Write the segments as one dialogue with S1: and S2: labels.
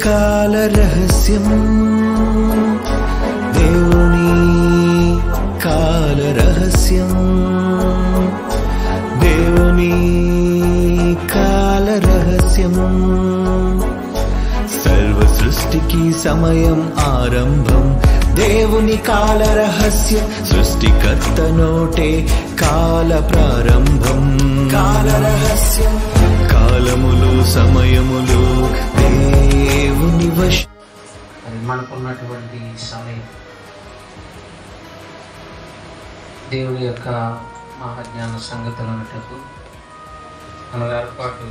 S1: కాల రహస్యం, దేవుని కాల రహస్యం, దేవుని కాల రహస్యం. సర్వ సృష్టికి సమయం ఆరంభం, దేవుని కాల రహస్యం. సృష్టికర్త నోటే కాల ప్రారంభం, కాల రహస్యం. కాలములు సమయములు దేవుని వశం.
S2: మనకున్నటువంటి సమయం దేవుని యొక్క మహాజ్ఞాన సంగతులన్నటకు మన ఏర్పాటు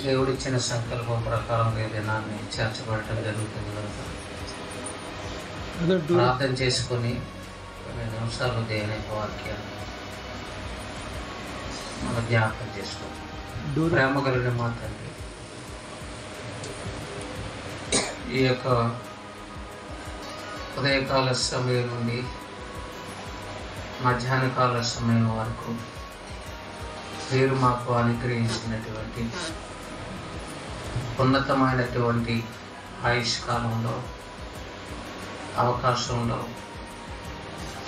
S2: దేవుడిచ్చిన సంకల్పం ప్రకారం దినాన్ని చేర్చబడటం జరుగుతుంది కనుక ప్రార్థన చేసుకొని కొన్ని నిమిషాలు దేవుని యొక్క వాక్యాన్ని మన జ్ఞాపకం చేసుకోండి. ప్రేమ కలిగిన మా తండ్రి, ఈ యొక్క ఉదయకాల సమయం నుండి మధ్యాహ్న కాల సమయం వరకు మీరు మాకు అనుగ్రహించినటువంటి ఉన్నతమైనటువంటి ఆయుష్ కాలంలో అవకాశంలో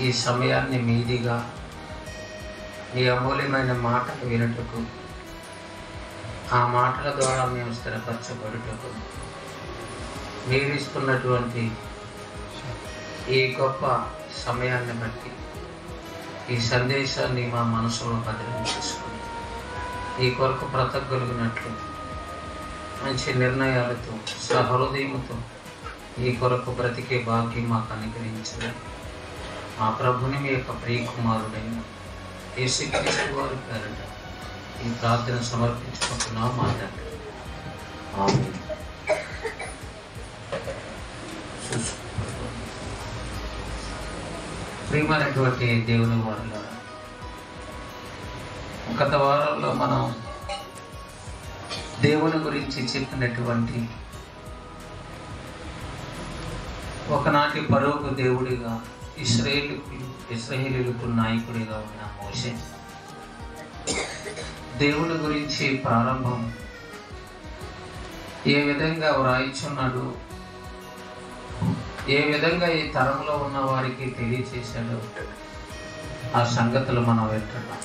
S2: ఈ సమయాన్ని మీదిగా మీ అమూల్యమైన మాటలు వినటకు, ఆ మాటల ద్వారా మేము స్థిరపరచబడుటకు మీరు ఇస్తున్నటువంటి ఈ గొప్ప సమయాన్ని బట్టి ఈ సందేశాన్ని మా మనసులో భద్రం చేసుకుని ఈ కొరకు బ్రతకగలిగినట్లు మంచి నిర్ణయాలతో సహృదయముతో ఈ కొరకు బ్రతికే భాగ్యం మాకు అనుగ్రహించడం మా ప్రభుని మీ యొక్క ప్రియకుమారుడైన యేసుక్రీస్తు వారి పేరిట ఈ ప్రార్థన సమర్పించుకుంటున్నాం మా తండ్రి. ఆమేన్. ప్రియమైనటువంటి దేవుని వారులారా, గత వారంలో మనం దేవుని గురించి చెప్పినటువంటి ఒకనాటి పరోగు దేవుడిగా ఇశ్రాయేలీయులకు నాయకుడిగా ఉన్న మోషే దేవుని గురించి ప్రారంభం ఏ విధంగా వ్రాయిచున్నాడు, ఏ విధంగా ఈ తరంలో ఉన్న వారికి తెలియచేశాడో ఆ సంగతులు మనం వింటున్నాం.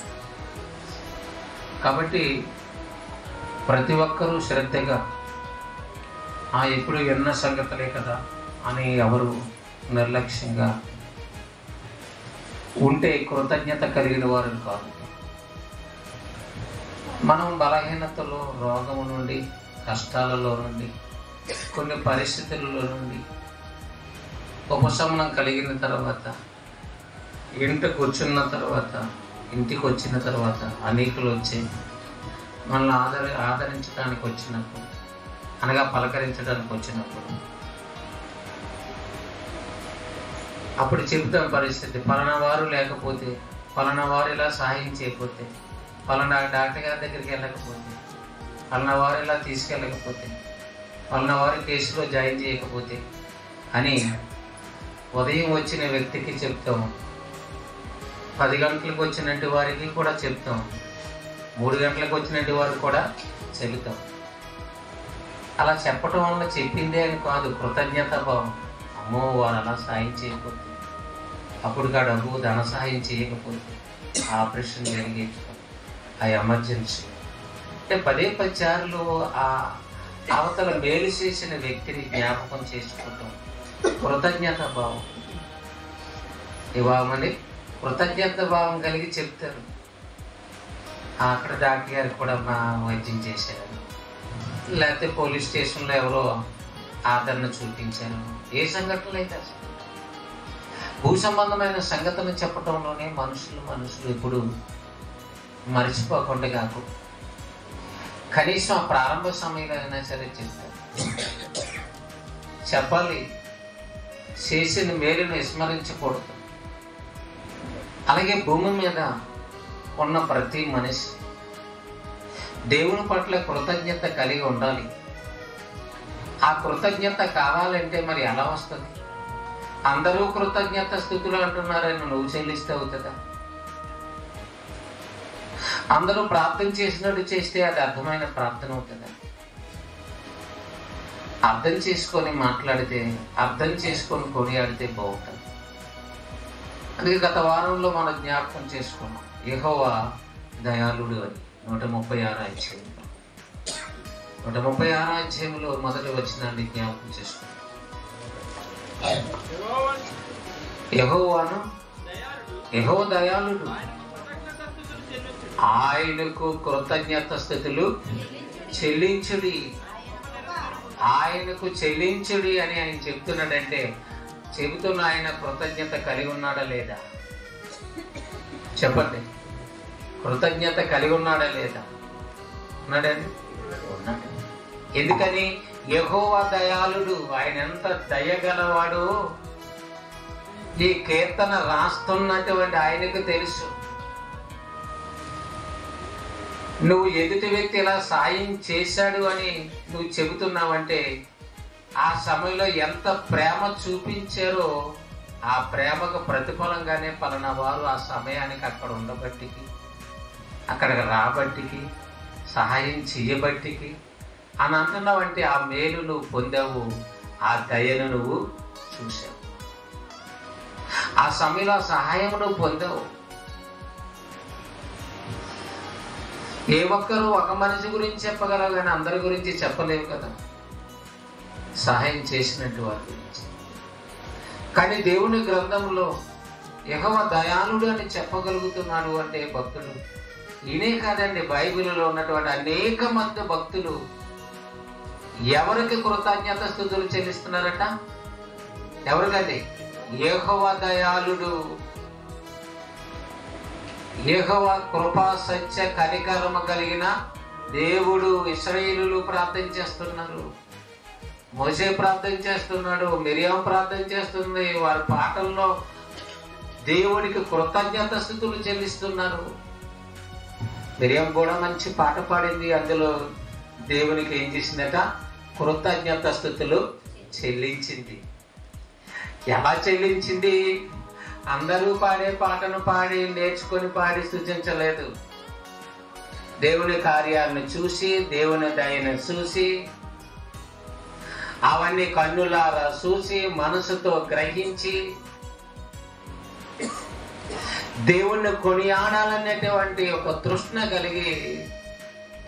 S2: కాబట్టి ప్రతి ఒక్కరూ శ్రద్ధగా ఎప్పుడు విన్న సంగతులే కదా అని ఎవరు నిర్లక్ష్యంగా ఉంటే కృతజ్ఞత కలిగిన వారు కాదు. మనం బలహీనతలో, రోగము నుండి, కష్టాలలో నుండి, కొన్ని పరిస్థితులలో నుండి ఉపశమనం కలిగిన తర్వాత ఇంటికి వచ్చిన తర్వాత అనేకులు వచ్చి మనల్ని ఆదరించడానికి వచ్చినప్పుడు, అనగా పలకరించడానికి వచ్చినప్పుడు అప్పుడు చెబుతాం పరిస్థితి. పలానా వారు లేకపోతే, పలానా వారు ఇలా సహాయం చేయకపోతే, పలానా డాక్టర్ గారి దగ్గరికి వెళ్ళకపోతే, పలానా వారు ఇలా తీసుకెళ్ళకపోతే, పలానా వారి కేసులో జాయిన్ చేయకపోతే అని ఉదయం వచ్చిన వ్యక్తికి చెప్తాం, 10 గంటలకు వచ్చినట్టు వారికి కూడా చెప్తాం, 3 గంటలకు వచ్చినట్టు వారు కూడా చెబుతాం. అలా చెప్పటం వల్ల చెప్పిందే అని కాదు, కృతజ్ఞత భావం. అమ్మో వారు అలా సాయం చేయకపోతే, అప్పుడు డబ్బు ధన సహాయం చేయకపోతే, ఆపరేషన్ జరిగే ఆ ఎమర్జెన్సీ అంటే 10 సార్లు ఆ అవతల మేలు చేసిన వ్యక్తిని జ్ఞాపకం చేసుకోవటం కృతజ్ఞత భావం. ఇవ్వమని కృతజ్ఞత భావం కలిగి చెప్తారు. అక్కడ డాక్టర్ గారు కూడా మా వైద్యం చేశారు, లేకపోతే పోలీస్ స్టేషన్లో ఎవరో ఆదరణ చూపించారు. ఏ సంఘటనలు అయితే అసలు భూ సంబంధమైన సంగతులు చెప్పడంలోనే మనుషులు ఇప్పుడు మర్చిపోకుండా కాకు కనీసం ఆ ప్రారంభ సమయంలో అయినా సరే చెప్పాలి. చేసిన మేలును విస్మరించకూడదు. అలాగే భూమి మీద ఉన్న ప్రతి మనిషి దేవుని పట్ల కృతజ్ఞత కలిగి ఉండాలి. ఆ కృతజ్ఞత కావాలంటే మరి ఎలా వస్తుంది? అందరూ కృతజ్ఞత స్థుతులు అంటున్నారని నువ్వు చెల్లిస్తే అవుతుందా? అందరూ ప్రార్థన చేసినట్టు చేస్తే అది అర్థమైన ప్రార్థన అవుతుందా? అర్థం చేసుకొని మాట్లాడితే, అర్థం చేసుకొని కొనియాడితే బాగుంటుంది. అందుకే గత వారంలో మనం జ్ఞాపకం చేసుకున్నాం యెహోవా దయాళుడు అని. 136 అధ్యాయంలో 136 అధ్యాయంలో మొదటి వచనాన్ని జ్ఞాపకం చేసుకున్నాం. యెహోవా దయాళుడు, ఆయనకు కృతజ్ఞత స్థుతులు చెల్లించుడి, ఆయనకు చెల్లించుడి అని ఆయన చెప్తున్నాడంటే, చెబుతున్న ఆయన కృతజ్ఞత కలిగి ఉన్నాడా లేదా? చెప్పండి, కృతజ్ఞత కలిగి ఉన్నాడా లేదా? ఉన్నాడండి, ఉన్నాడు. ఎందుకని? యెహోవా దయాళుడు, ఆయన ఎంత దయగలవాడు ఈ కీర్తన రాస్తున్నటువంటి ఆయనకు తెలుసు. నువ్వు ఎదుటి వ్యక్తి ఇలా సాయం చేశాడు అని నువ్వు చెబుతున్నావంటే ఆ సమయంలో ఎంత ప్రేమ చూపించారో ఆ ప్రేమకు ప్రతిఫలంగానే పలానా వారు ఆ సమయానికి అక్కడ ఉండబట్టికి, అక్కడికి రాబట్టికి, సహాయం చేయబట్టికి అని అంటున్నావంటే ఆ మేలు నువ్వు పొందావు, ఆ దయను నువ్వు చూసావు, ఆ సమయంలో సహాయం నువ్వు పొందావు. ఏ ఒక్కరు ఒక మనిషి గురించి చెప్పగలవు కానీ అందరి గురించి చెప్పలేవు కదా, సహాయం చేసినట్టు వారి గురించి. కానీ దేవుని గ్రంథంలో యెహోవా దయాళుడు అని చెప్పగలుగుతున్నాడు అంటే భక్తులు ఈయనే కాదండి, బైబిల్లో ఉన్నటువంటి అనేక మంది భక్తులు ఎవరికి కృతజ్ఞత స్తుతులు చెల్లిస్తున్నారట? ఎవరికండి? యెహోవా దయాళుడు, యెహోవా కృపా సత్య కనికరమ కలిగిన దేవుడు. ఇశ్రాయేలీయులు ప్రార్థన చేస్తున్నారు, మోషే ప్రార్థన చేస్తున్నాడు, మిరియాం ప్రార్థన చేస్తుంది, వారి పాటల్లో దేవునికి కృతజ్ఞత స్తుతులు చెల్లిస్తున్నారు. మిరియాం కూడా మంచి పాట పాడింది, అందులో దేవునికి ఏం చేసిందట? కృతజ్ఞత స్తుతులు చెల్లించింది. ఎలా చెల్లించింది? అందరూ పాడే పాటను పాడి నేర్చుకొని పాడి స్తుతించలేదు. దేవుని కార్యాలను చూసి, దేవుని దయను చూసి, అవన్నీ కన్నులారా చూసి, మనసుతో గ్రహించి దేవుణ్ణి కొనియాడాలనేటువంటి ఒక తృష్ణ కలిగి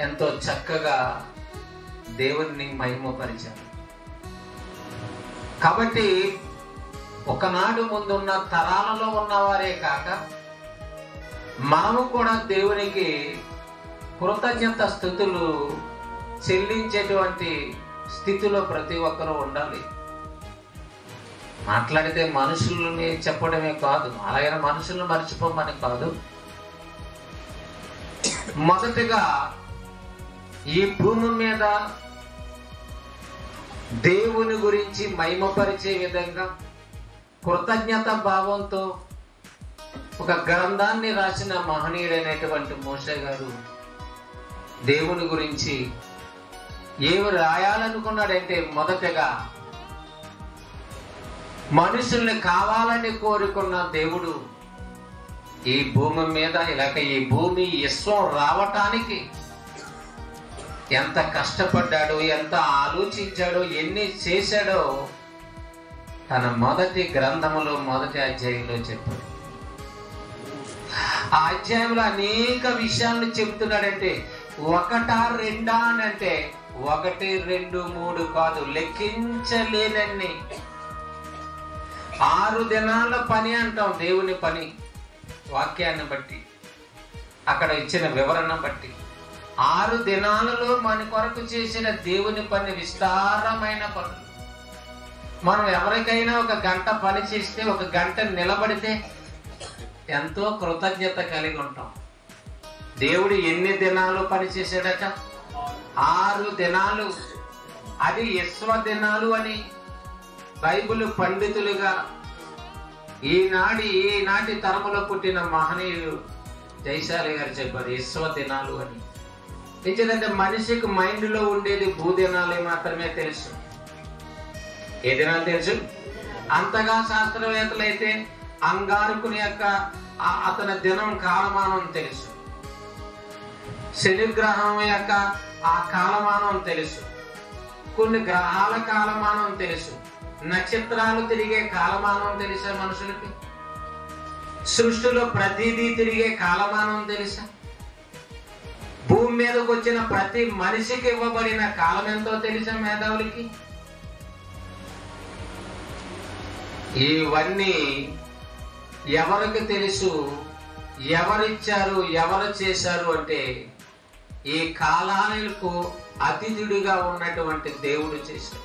S2: ఎంతో చక్కగా దేవుణ్ణి మహిమపరిచారు. కాబట్టి ఒకనాడు ముందున్న తరాలలో ఉన్నవారే కాక మనము కూడా దేవునికి కృతజ్ఞత స్తుతులు చెల్లించేటువంటి స్థితిలో ప్రతి ఒక్కరూ ఉండాలి. మాట్లాడితే మనుషుల్ని చెప్పడమే కాదు, అలాగే మనుషులను మర్చిపోమని కాదు. మొదటిగా ఈ భూమి మీద దేవుని గురించి మహిమపరిచే విధంగా కృతజ్ఞత భావంతో ఒక గ్రంథాన్ని రాసిన మహనీయుడైనటువంటి మోషే గారు దేవుని గురించి ఏమి రాయాలనుకున్నాడంటే, మొదటగా మనుషుల్ని కావాలని కోరుకున్న దేవుడు ఈ భూమి మీద, ఇలాగ ఈ భూమి విశ్వం రావటానికి ఎంత కష్టపడ్డాడో, ఎంత ఆలోచించాడో, ఎన్ని చేశాడో తన మొదటి గ్రంథములో మొదటి అధ్యాయంలో చెప్పాడు. ఆ అధ్యాయంలో అనేక విషయాలను చెబుతున్నాడంటే, ఒకటా రెండా అని అంటే 1, 2, 3 కాదు, లెక్కించలేనన్ని. 6 దినాల పని అంటాం దేవుని పని, వాక్యాన్ని బట్టి, అక్కడ ఇచ్చిన వివరణ బట్టి 6 దినాలలో మన కొరకు చేసిన దేవుని పని విస్తారమైన పనులు. మనం ఎవరికైనా 1 గంట పని చేస్తే, 1 గంట నిలబడితే ఎంతో కృతజ్ఞత కలిగి ఉంటాం. దేవుడు ఎన్ని దినాలు పని చేశాడట? 6 దినాలు. అది యశ్వ-దినాలు అని బైబిల్ పండితులుగా ఈనాటి తరములో పుట్టిన మహనీయులు జైశాలి గారు చెప్పారు, యశ్వ-దినాలు అని. ఎందుకంటే మనిషికి మైండ్ లో ఉండేది భూదినాలు మాత్రమే తెలుసు. ఏ దినాలు తెలుసు? అంతగా శాస్త్రవేత్తలు అయితే అంగారకుని యొక్క అతని దినం కాలమానం తెలుసు, శనిగ్రహం యొక్క ఆ కాలమానం తెలుసు. కొన్ని గ్రహాల కాలమానం తెలుసు, నక్షత్రాలు తిరిగే కాలమానం తెలుసా మనుషులకి? సృష్టిలో ప్రతిదీ తిరిగే కాలమానం తెలుసా? భూమి మీదకి వచ్చిన ప్రతి మనిషికి ఇవ్వబడిన కాలం ఎంతో తెలుసా మేధావులకి? ఇవన్నీ ఎవరికి తెలుసు? ఎవరిచ్చారు, ఎవరు చేశారు అంటే ఈ కాలాలకు అతిథుడిగా ఉన్నటువంటి దేవుడు చేశాడు.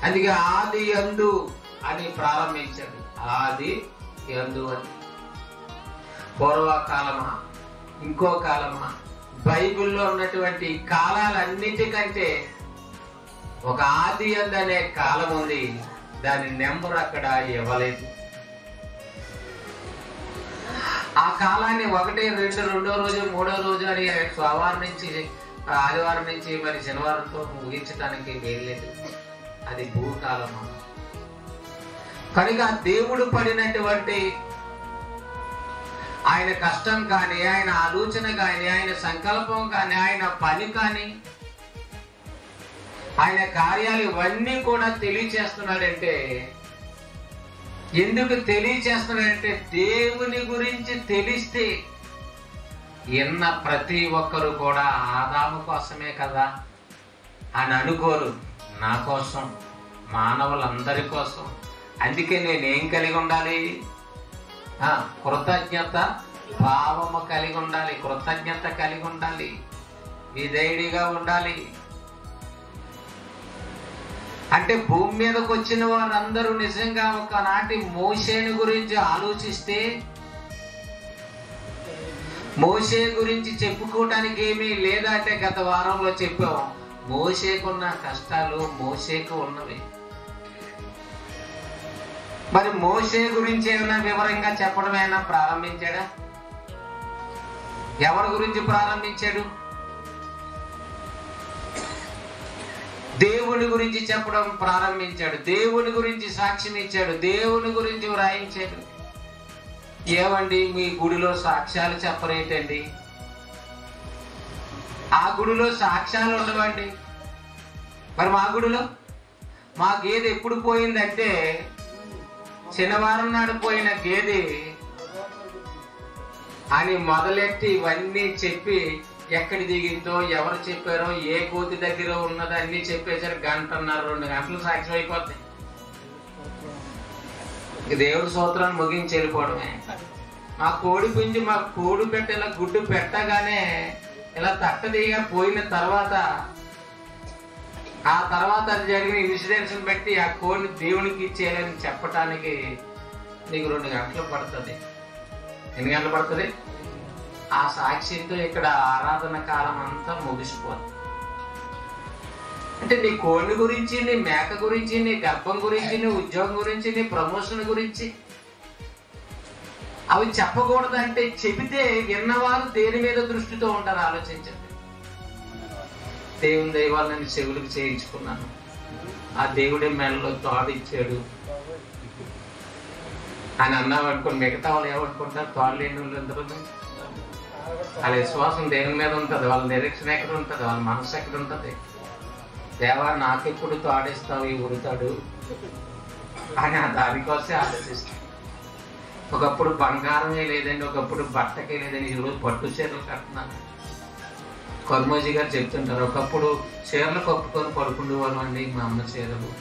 S2: అందుకే ఆది యందు అని ప్రారంభించాడు. ఆది యందు అని. పూర్వకాలమా, ఇంకో కాలమా? బైబిల్లో ఉన్నటువంటి కాలాలన్నిటికంటే ఒక ఆది యందు అనే కాలం ఉంది. దాని నెంబర్ అక్కడ ఇవ్వలేదు. ఆ కాలాన్ని 1, 2, రెండో రోజు, మూడో రోజు అని సోమవారం నుంచి ఆదివారం నుంచి మరి శనివారంతో ముగించడానికి వీల్లేదు. అది భూకాలమా. కనుక దేవుడు పడినటువంటి ఆయన కష్టం కానీ, ఆయన ఆలోచన కానీ, ఆయన సంకల్పం కానీ, ఆయన పని కానీ, ఆయన కార్యాలు ఇవన్నీ కూడా తెలియచేస్తున్నాడంటే, ఎందుకు తెలియచేస్తున్నాడంటే దేవుని గురించి తెలిస్తే ఎన్న ప్రతి ఒక్కరు కూడా ఆదాము కోసమే కదా అని అనుకోరు, నా కోసం, మానవులందరి కోసం. అందుకే నేనేం కలిగి ఉండాలి? కృతజ్ఞత భావము కలిగి ఉండాలి, కృతజ్ఞత కలిగి ఉండాలి, విధేయుడిగా ఉండాలి. అంటే భూమి మీదకి వచ్చిన వారందరూ నిజంగా ఒకనాటి మోషేని గురించి ఆలోచిస్తే, మోషే గురించి చెప్పుకోవటానికి ఏమీ లేదా అంటే గత వారంలో చెప్పాం. మోషేకున్న కష్టాలు మోషేకు ఉన్నవి. మరి మోషే గురించి ఏమైనా వివరంగా చెప్పడం ఏమైనా ప్రారంభించాడా? ఎవరి గురించి ప్రారంభించాడు? దేవుని గురించి చెప్పడం ప్రారంభించాడు. దేవుని గురించి సాక్ష్యం ఇచ్చాడు. దేవుని గురించి వ్రాయించాడు. ఏమండి మీ గుడిలో సాక్ష్యాలు చెప్పరేటండి? ఆ గుడిలో సాక్ష్యాలు ఉండవండి. మరి మా గుడిలో మా గేదె ఎప్పుడు పోయిందంటే శనివారం నాడు పోయిన గేదె అని మొదలెట్టి ఇవన్నీ చెప్పి ఎక్కడి దిగిందో, ఎవరు చెప్పారో, ఏ కోతి దగ్గర ఉన్నదో అన్ని చెప్పేసారు. 1.5 2 గంటలు సాక్ష్యం అయిపోతాయి. దేవుడి సూత్రాన్ని ముగించి వెళ్ళిపోవడమే. మా కోడి పుంజి మా కోడి పెట్ట ఇలా గుడ్డు పెట్టగానే ఇలా తట్టదిగా పోయిన తర్వాత, ఆ తర్వాత అది జరిగిన ఇన్సిడెంట్స్ బట్టి ఆ కోడిని దేవునికి ఇచ్చేయాలని చెప్పటానికి నీకు 2 గంటలు పడుతుంది. ఎన్ని గంటలు పడుతుంది? ఆ సాక్ష్యంతో ఇక్కడ ఆరాధన కాలం అంతా ముగిసిపోతుంది. అంటే నీ కోడిని గురించి, నీ మేక గురించి, నీ గర్భం గురించి, నీ ఉద్యోగం గురించి, నీ ప్రమోషన్ గురించి అవి చెప్పకూడదంటే, చెబితే విన్నవారు దేని మీద దృష్టితో ఉంటారు ఆలోచించండి. దేవుని దైవాలు నేను చెవులకు చేయించుకున్నాను, ఆ దేవుడే మెడలో తాడిచ్చాడు అని అన్నావు అనుకోండి. మిగతా వాళ్ళు ఏమనుకుంటారు? తాడు లేని వాళ్ళు ఎందరూ. వాళ్ళ విశ్వాసం దేవుని మీద ఉంటుంది, వాళ్ళ నిరీక్షణ ఎక్కడ ఉంటుంది, వాళ్ళ మనసు ఎక్కడ ఉంటుంది? దేవా నాకెప్పుడు తాడేస్తావు ఈ ఉరుతాడు అని దానికోసే ఆలోచిస్తాం. ఒకప్పుడు బంగారమే లేదండి, ఒకప్పుడు బట్టకే లేదండి, ఈరోజు పట్టు చీరలు కడుతున్నాను. కర్మోజీ గారు చెప్తుంటారు, ఒకప్పుడు చీరలు కప్పుకొని పడుకుండేవాళ్ళు అండి మా అమ్మ చీరలు,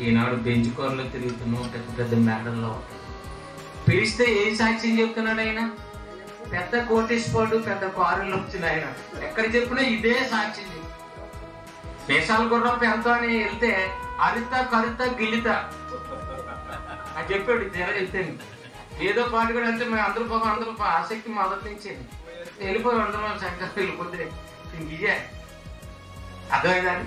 S2: ఈనాడు బెంచ్ కూరలు తిరుగుతున్నాం, పెద్ద పెద్ద మేడల్లో. పిలిస్తే ఏ సాక్ష్యం చెప్తున్నాడు ఆయన? పెద్ద కోటేశ్వరుడు, పెద్ద కారులు వచ్చిన ఆయన ఎక్కడ చెప్పినా ఇదే సాక్ష్యం. దేశాల గుర్రపు ఎంతో అని వెళ్తే అరిత కరిత గిలిత అని చెప్పాడు. జర వెళ్తే ఏదో పాటు కూడా అంటే మేము అందరూ ఆసక్తి మొదటి నుంచి వెళ్ళిపోయి అందరం చక్కగా వెళ్ళిపోతే ఇదే అర్థమైందని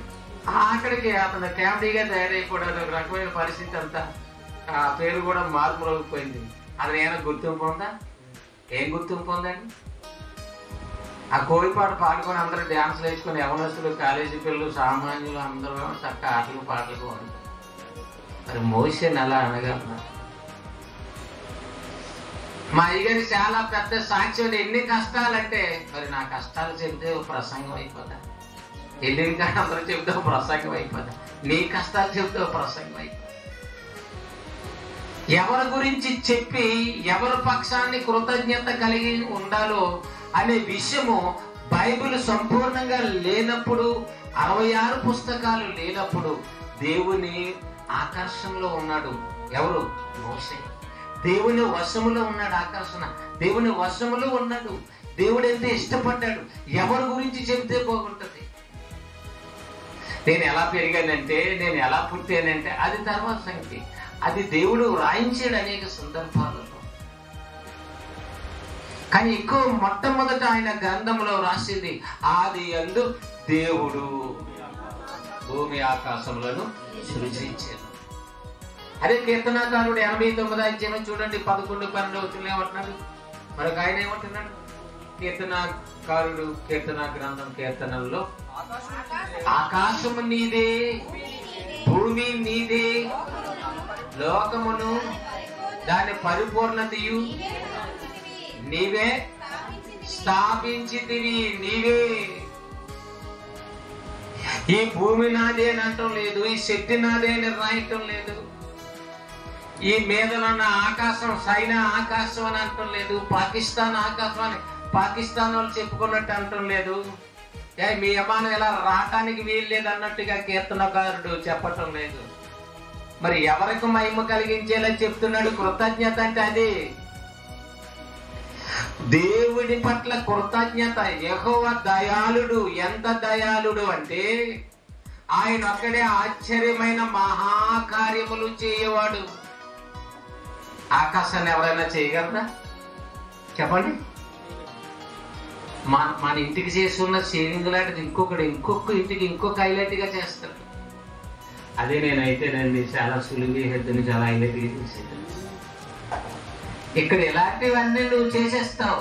S2: అక్కడికి అతను క్యామిడీగా తయారైపోవడం ఒక రకమైన పరిస్థితి అంతా. ఆ పేరు కూడా మార్పులోకిపోయింది. అతను ఏమైనా గుర్తింపు ఉందా? ఏం గుర్తింపు ఉందండి? ఆ కోడిపాట పాడుకొని అందరూ డ్యాన్సులు వేసుకొని యవనస్తులు, కాలేజీ పిల్లలు, సామాన్యులు అందరూ చక్కగా ఆటలు పాటలు ఉంటారు. మరి మోషేని అలా అనగలరా? మా అయ్యగారి చాలా పెద్ద సాక్ష్యం. ఎన్ని కష్టాలంటే మరి నా కష్టాలు చెబితే ప్రసంగం అయిపోతా. వెళ్ళిన కానీ అందరూ చెబుతావు ప్రసంగం అయిపోతుంది, నీ కష్టాలు చెబుతావు ప్రసంగం అయిపోతుంది. ఎవరి గురించి చెప్పి ఎవరి పక్షాన్ని కృతజ్ఞత కలిగి ఉండాలో అనే విషయము బైబిల్ సంపూర్ణంగా లేనప్పుడు, 66 పుస్తకాలు లేనప్పుడు దేవుని ఆకర్షణలో ఉన్నాడు. ఎవరు? మోషే. దేవుని వశములో ఉన్నాడు. ఆకర్షణ దేవుని వశములో ఉన్నాడు. దేవుడు ఎంత ఇష్టపడ్డాడు. ఎవరి గురించి చెబితే బాగుంటుంది? నేను ఎలా పెరిగానంటే, నేను ఎలా పుట్టానంటే అది తర్వాత సంగతి. అది దేవుడు రాయించాడు అనేక సందర్భాలలో. కానీ ఎక్కువ మొట్టమొదట ఆయన గ్రంథంలో రాసింది ఆది యందు దేవుడు భూమి ఆకాశములను సృజించాడు. అదే కీర్తనాకారుడు 89వ అధ్యాయం చూడండి, 11, 12 ఏమంటున్నాడు? మరొక ఆయన ఏమంటున్నాడు? కీర్తనాకారుడు కీర్తన గ్రంథం కీర్తనల్లో ఆకాశము నీదే, భూమి నీదే, లోకమును దాని పరిపూర్ణతయు నీవే స్థాపించితివి, నీవే. ఈ భూమి నాదే అని అంటం లేదు, ఈ శక్తి నాదే అని రాయటం లేదు, ఈ మీద ఉన్న ఆకాశం సైనా ఆకాశం అని అంటం లేదు, పాకిస్తాన్ ఆకాశం అని పాకిస్తాన్ వాళ్ళు చెప్పుకున్నట్టు అంటం లేదు, మీ యమానం ఇలా రావటానికి వీలు లేదు అన్నట్టుగా కీర్తనకారుడు చెప్పటం లేదు. మరి ఎవరికి మహిమ కలిగించేలా చెప్తున్నాడు? కృతజ్ఞత అంటే అది దేవుడి పట్ల కృతజ్ఞత. యెహోవా దయాళుడు. ఎంత దయాళుడు అంటే ఆయన ఒక్కడే ఆశ్చర్యమైన మహాకార్యములు చేయవాడు. ఆకాశాన్ని ఎవరైనా చేయగలరా? చెప్పండి. మన ఇంటికి చేస్తున్న షేరింగ్ లాంటిది ఇంకొక ఇంటికి ఇంకొక హైలైట్ గా చేస్తాడు. అదే నేనైతేనండి చాలా సులువుగా హెద్దుని చాలా హైలైట్ గా చేసేది. ఇక్కడ ఇలాంటివన్నీ నువ్వు చేసేస్తావు.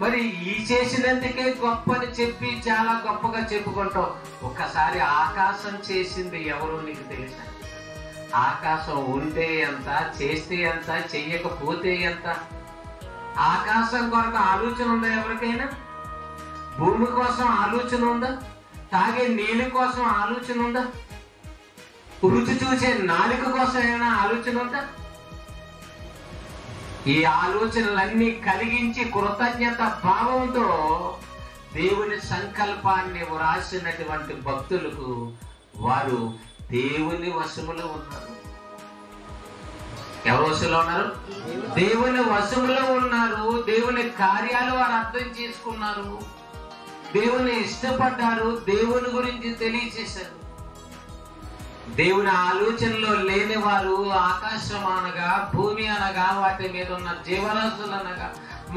S2: మరి ఈ చేసినందుకే గొప్పని చెప్పి చాలా గొప్పగా చెప్పుకుంటావు. ఒక్కసారి ఆకాశం చేసింది ఎవరు నీకు తెలుసా? ఆకాశం ఉంటే ఎంత, చేస్తే ఎంత, చెయ్యకపోతే ఎంత? ఆకాశం కొరకు ఆలోచన ఉందా ఎవరికైనా? భూమి కోసం ఆలోచన ఉందా? తాగే నీళ్ళ కోసం ఆలోచన ఉందా? రుచి చూసే నాలుక కోసం ఏమైనా ఆలోచన ఉందా? ఈ ఆలోచనలన్నీ కలిగించి కృతజ్ఞత భావంతో దేవుని సంకల్పాన్ని వ్రాసినటువంటి భక్తులకు వారు దేవుని వశములో ఉన్నారు. ఎవరు వశంలో ఉన్నారు? దేవుని వశములో ఉన్నారు. దేవుని కార్యాలు వారు అర్థం చేసుకున్నారు. దేవుని ఇష్టపడ్డారు. దేవుని గురించి తెలియచేశారు. దేవుని ఆలోచనలో లేని వారు ఆకాశం అనగా, భూమి అనగా, వాటి మీద ఉన్న జీవరాశులు అనగా,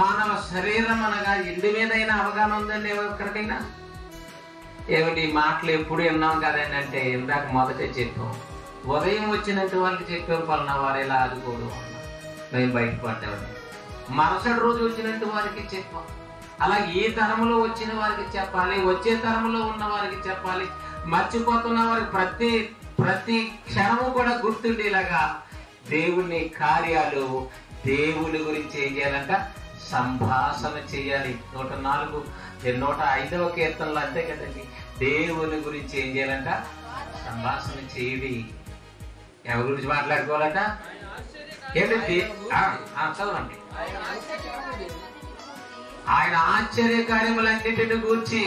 S2: మానవ శరీరం అనగా ఎందు మీదైనా అవగాహన ఉందండి ఎవరికైనా? ఏమిటి మాటలు ఎప్పుడు విన్నాం కదండి అంటే ఇందాక మొదటే చెప్పాం. ఉదయం వచ్చినట్టు వాళ్ళకి చెప్పాం, పలానా వారు ఇలా ఆదుకోడు మేము బయటపడ్డామని. మరుసటి రోజు వచ్చినట్టు వారికి చెప్పాం. అలా ఈ తరంలో వచ్చిన వారికి చెప్పాలి, వచ్చే తరంలో ఉన్న వారికి చెప్పాలి, మర్చిపోతున్న వారికి ప్రతి క్షణము కూడా గుర్తుండేలాగా దేవుని కార్యాలు, దేవుని గురించి ఏం చేయాలంట? సంభాషణ చేయాలి. 105వ కీర్తనలో అంతే కదండి. దేవుని గురించి ఏం చేయాలంట? సంభాషణ చేయడి. ఎవరి గురించి మాట్లాడుకోవాలంట? ఏంటండి? చదవండి. ఆయన ఆశ్చర్య కార్యములన్నిటిని గూర్చి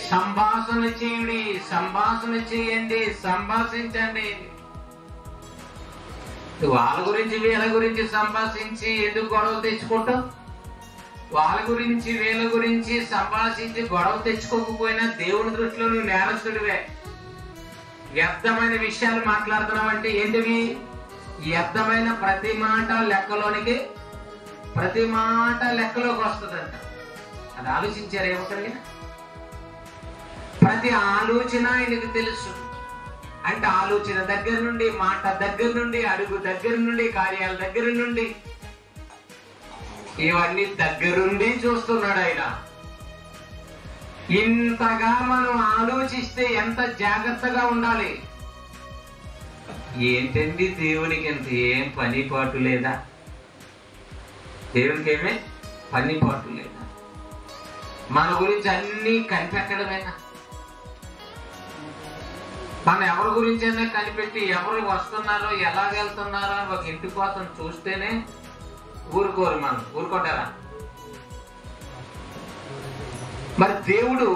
S2: సంభాషణ చేయుడి. సంభాషణ చేయండి, సంభాషించండి. వాళ్ళ గురించి వీళ్ళ గురించి సంభాషించి ఎందుకు గొడవలు తెచ్చుకుంటావు? వాళ్ళ గురించి వీళ్ళ గురించి సంభాషించి గొడవ తెచ్చుకోకపోయినా దేవుని దృష్టిలో నువ్వు నేరస్తుడివే. వ్యర్థమైన విషయాలు మాట్లాడుతున్నావు అంటే ఏంటివి? వ్యర్థమైన ప్రతి మాట లెక్కలోనికి, ప్రతి మాట లెక్కలోకి వస్తుందంట. అది ఆలోచించారు ఏమొకరిగా? ప్రతి ఆలోచన ఆయనకు తెలుసు. అంటే ఆలోచన దగ్గర నుండి, మాట దగ్గర నుండి, అడుగు దగ్గర నుండి, కార్యాల దగ్గర నుండి ఇవన్నీ దగ్గరుండి చూస్తున్నాడు ఆయన. ఇంతగా మనం ఆలోచిస్తే ఎంత జాగ్రత్తగా ఉండాలి. ఏంటండి దేవునికి ఎంత ఏం పని పాటు లేదా? దేవునికి ఏమే పని పాటు లేదా? మన గురించి అన్నీ కనిపెట్టడమేనా? మనం ఎవరి గురించి అయినా కనిపెట్టి ఎవరు వస్తున్నారో ఎలా వెళ్తున్నారో అని ఒక ఇంటి కోసం చూస్తేనే ఊరుకోరు. మనం ఊరుకుంటారా? మరి దేవుడు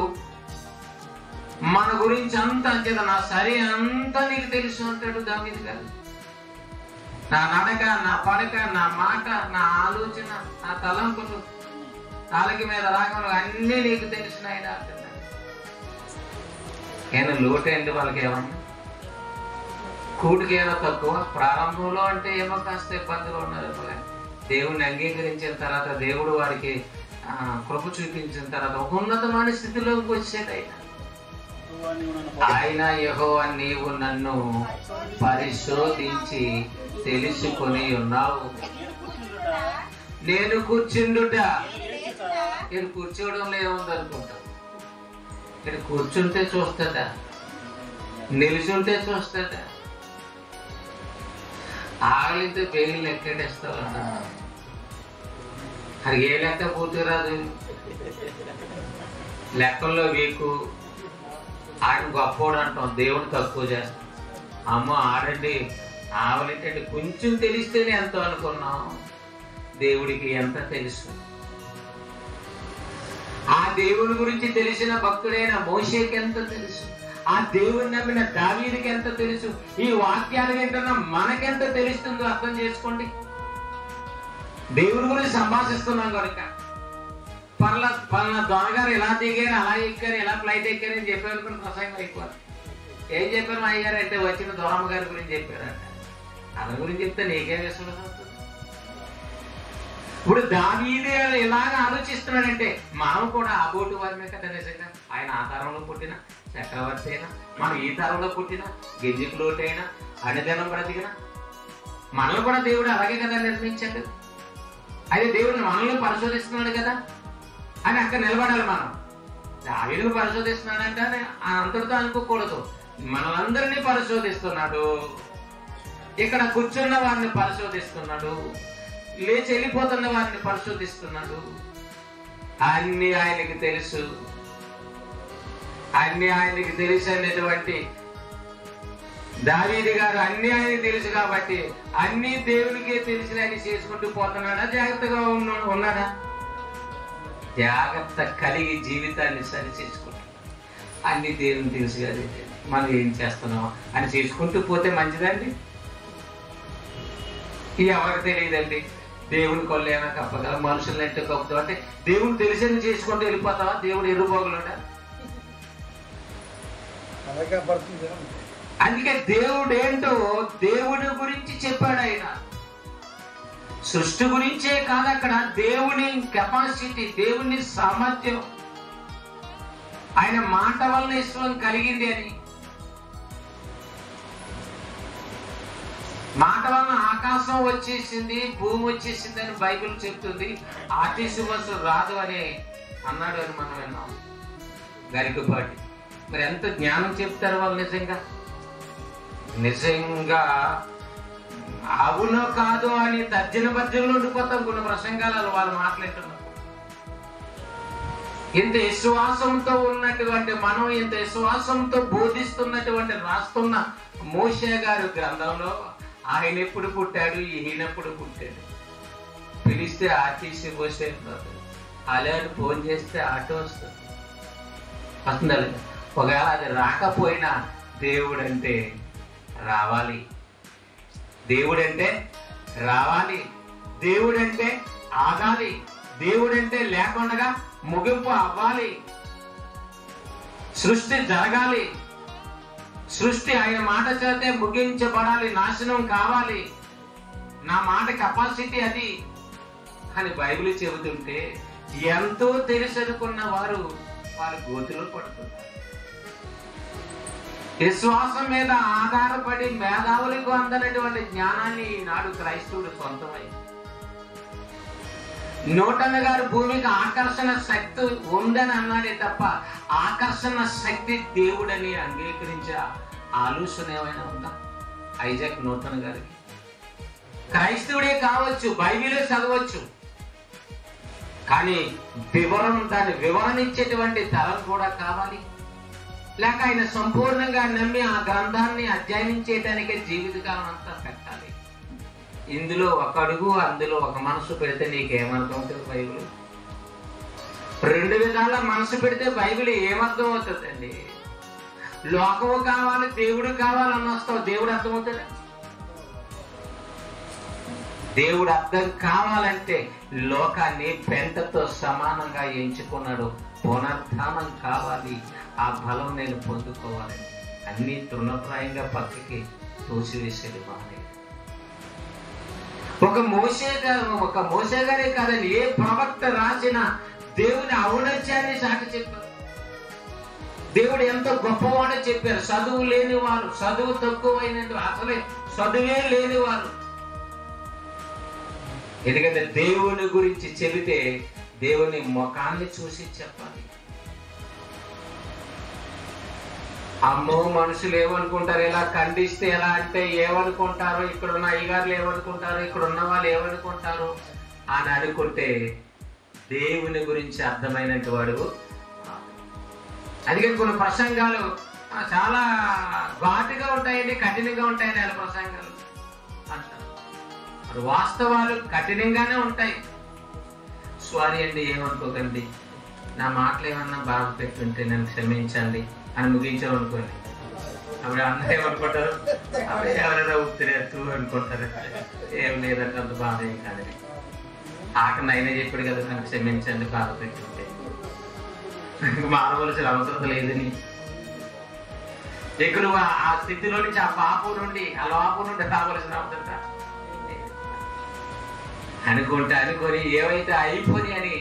S2: మన గురించి అంతా అంచేత నా సరే అంతా నీకు తెలుసు అంటాడు దావీదు గారు. నా నడక, నా పడక, నా మాట, నా ఆలోచన, నా తలంపులు, నాలుగు మీద రాగములు అన్నీ నీకు తెలిసిన ఆయన అంటున్నాడు. ఏమైనా లోటండి వాళ్ళకి? ఏమన్నా కూటికి ఏదో తక్కువ? ప్రారంభంలో అంటే ఏమో కాస్త ఇబ్బందులు ఉన్నారు. దేవుణ్ణి అంగీకరించిన తర్వాత, దేవుడు వారికి కృప చూపించిన తర్వాత ఒక ఉన్నతమైన స్థితిలోకి వచ్చేది ఆయన. యెహోవా నీవు నన్ను పరిశోధించి తెలుసుకొని ఉన్నావు. నేను కూర్చుండుట. ఇక్కడ కూర్చోవడంలో ఏముంది అనుకుంటా? ఇక్కడ కూర్చుంటే చూస్తాడా? నిలుచుంటే చూస్తాడా? ఆగలితే పేర్లు లెక్కెట్టేస్తావు అంట. అది ఏ లెక్క పూర్తి రాదు. లెక్కల్లో వీకు. ఆయన గొప్పోడు అంటాం, దేవుడు తక్కువ చేస్తాం. అమ్మ ఆడండి ఆవలింటండి కొంచెం తెలిస్తేనే ఎంతో అనుకున్నాం. దేవుడికి ఎంత తెలుసు. ఆ దేవుని గురించి తెలిసిన భక్తుడైన మోషేకి ఎంత తెలుసు. ఆ దేవుని నమ్మిన దావీదుకి ఎంత తెలుసు. ఈ వాక్యాలు వింటున్న మనకెంత తెలుస్తుందో అర్థం చేసుకోండి. దేవుని గురించి సంభాషిస్తున్నాం కనుక పలానా దొరగారు ఎలా దిగారు, అలా ఎక్కారు, ఎలా ఫ్లైట్ ఎక్కారు అని చెప్పారు కూడా ప్రసంగం అయిపోవాలి. ఏం చెప్పారు మా అయ్యారు అంటే వచ్చిన దొరమ్మ గారి గురించి చెప్పారంట. అతని గురించి చెప్తే నీకేం విశ్వాసం అవుతుంది? ఇప్పుడు దావీదు ఇలాగ ఆలోచిస్తున్నాడంటే మనం కూడా ఆ బోటు వారిమే కదా. నిజంగా ఆయన ఆ తరంలో పుట్టిన చక్రవర్తి అయినా, మనం ఈ తరంలో పుట్టిన గింజికి లోటైనా, అన్నదినం బ్రతికిన మనల్ని కూడా దేవుడు అలాగే కదా నిర్మించాడు. అయితే దేవుడిని మనల్ని పరిశోధిస్తున్నాడు కదా అని అక్కడ నిలబడాలి. మనం దావీదును పరిశోధిస్తున్నాడంటే అంతటితో అనుకోకూడదు. మనలందరినీ పరిశోధిస్తున్నాడు. ఇక్కడ కూర్చున్న వారిని పరిశోధిస్తున్నాడు. లేచి వెళ్ళిపోతున్న వారిని పరిశోధిస్తున్నాడు. అన్ని ఆయనకి తెలుసు. అన్ని ఆయనకి తెలుసు అనేటువంటి దావీదు గారు అన్ని ఆయనకి తెలుసు కాబట్టి అన్ని దేవునికే తెలిసి ఆయన చేసుకుంటూ పోతున్నాడా? జాగ్రత్తగా ఉన్నాడా? జాగ్రత్త కలిగి జీవితాన్ని సరి చేసుకుంటాం. అన్ని దేవుని తెలుసు కదా, మనం ఏం చేస్తున్నాం అని చేసుకుంటూ పోతే మంచిదండి. ఎవరికి తెలియదండి. దేవుని కొల్లేనా కప్పగల, మనుషులను ఎట్టు కప్పుతావు అంటే దేవుని తెలిసేది చేసుకుంటూ వెళ్ళిపోతావా? దేవుడు ఎరుబోగులోడా? అందుకే దేవుడు ఏంటో దేవుడి గురించి చెప్పాడు ఆయన. సృష్టి గురించే కాదు, అక్కడ దేవుని కెపాసిటీ, దేవుని సామర్థ్యం, ఆయన మాట వల్ల విశ్వం కలిగింది అని. మాట వలన ఆకాశం వచ్చేసింది, భూమి వచ్చేసింది అని బైబిల్ చెప్తుంది. ఆర్టీసీ బస్సు రాదు అని అన్నాడు అని మనం విన్నాం గరికపాటి. మరి ఎంత జ్ఞానం చెప్తారు వాళ్ళు. నిజంగా అవునో కాదో అని తర్జన భర్జనలో ఉండిపోతాం కొన్ని ప్రసంగాలు వాళ్ళు మాట్లాడుతున్నారు. ఇంత విశ్వాసంతో ఉన్నటువంటి మనం, ఇంత విశ్వాసంతో బోధిస్తున్నటువంటి రాస్తున్న మోషే గారి గ్రంథంలో ఆయన ఎప్పుడు పుట్టాడు, ఈయనెప్పుడు పుట్టాడు, పిలిస్తే ఆర్టీసీ బస్ అయిపోతుంది, అలాంటి ఫోన్ చేస్తే ఆటో వస్తుంది. ఒకవేళ అది రాకపోయినా దేవుడంటే రావాలి, దేవుడంటే రావాలి, దేవుడంటే ఆగాలి, దేవుడంటే లేకుండా ముగింపు అవ్వాలి, సృష్టి జరగాలి, సృష్టి ఆయన మాట చేతే ముగించబడాలి, నాశనం కావాలి, నా మాట కెపాసిటీ అది అని బైబిల్ చెబుతుంటే ఎంతో తెలుసనుకున్న వారు గోతులో పడుతున్నారు. విశ్వాసం మీద ఆధారపడి మేధావులకు అందనటువంటి జ్ఞానాన్ని ఈనాడు క్రైస్తవుడు సొంతమై, న్యూటన్ గారు భూమికి ఆకర్షణ శక్తి ఉందని అన్నాడే తప్ప ఆకర్షణ శక్తి దేవుడని అంగీకరించే ఆలోచన ఏమైనా ఉందా ఐజాక్ న్యూటన్ గారికి? క్రైస్తవుడే కావచ్చు, బైబిలే చదవచ్చు, కానీ దాని వివరణ ఇచ్చేటువంటి తరం కూడా కావాలి. లేక ఆయన సంపూర్ణంగా నమ్మి ఆ గ్రంథాన్ని అధ్యయనం చేయడానికే జీవితకాలం అంతా పెట్టాలి. ఇందులో ఒక అడుగు అందులో ఒక మనసు పెడితే నీకేమర్థం అవుతుంది? బైబిల్ రెండు విధాల మనసు పెడితే బైబిల్ ఏమర్థం అవుతుందండి? లోకము కావాలి, దేవుడు కావాలని వస్తావు, దేవుడు అర్థమవుతాడు? దేవుడు అర్థం కావాలంటే లోకాన్ని పెంటతో సమానంగా ఎంచుకున్నాడు. పునరుద్ధానం కావాలి, ఆ బలం నేను పొందుకోవాలి. అన్ని తృణప్రాయంగా పక్కకి తోసివేసేది బాగా. ఒక మోసే గారే కాదని ఏ ప్రవక్త రాసిన దేవుని ఔన్నత్యాన్ని సాటి చెప్పారు. దేవుడు ఎంతో గొప్పవాడో చెప్పారు. చదువు లేని వారు, చదువు తక్కువైనట్టు అసలే చదువే లేని వారు. ఎందుకంటే దేవుని గురించి చెబితే దేవుని ముఖాన్ని చూసి చెప్పాలి. అమ్మో మనుషులు ఏమనుకుంటారు, ఇలా ఖండిస్తే ఎలా అంటే ఏమనుకుంటారు, ఇక్కడున్న అయ్యగారులు ఏమనుకుంటారు, ఇక్కడ ఉన్న వాళ్ళు ఏమనుకుంటారు అని అనుకుంటే దేవుని గురించి అర్థమైనట్టు వాడు. అందుకని కొన్ని ప్రసంగాలు చాలా ఘాటుగా ఉంటాయండి, కఠినంగా ఉంటాయని వాళ్ళ ప్రసంగాలు అంటారు. మరి వాస్తవాలు కఠినంగానే ఉంటాయి. సారీ అండి, ఏమనుకోకండి, నా మాటలు ఏమన్నా బాధ పెట్టుంటే నన్ను క్షమించండి అని ముగించామనుకోండి. అప్పుడు అందరూ ఏమనుకుంటారు, అప్పుడు ఎవరైనా ఉత్తరేస్తూ అనుకుంటారు. ఏం లేదంటే అంత బాధ ఏం కాదని. ఆఖరి అయినా చెప్పాడు కదా, నన్ను క్షమించండి బాధ పెట్టుంటే, మానవలసిన అవసరం లేదని. ఇక్కడ నువ్వు ఆ స్థితిలో నుంచి, ఆ పాపం నుండి, ఆ లోపం నుండి రావలసిన అవసరం అనుకొని ఏవైతే అయిపోయి అని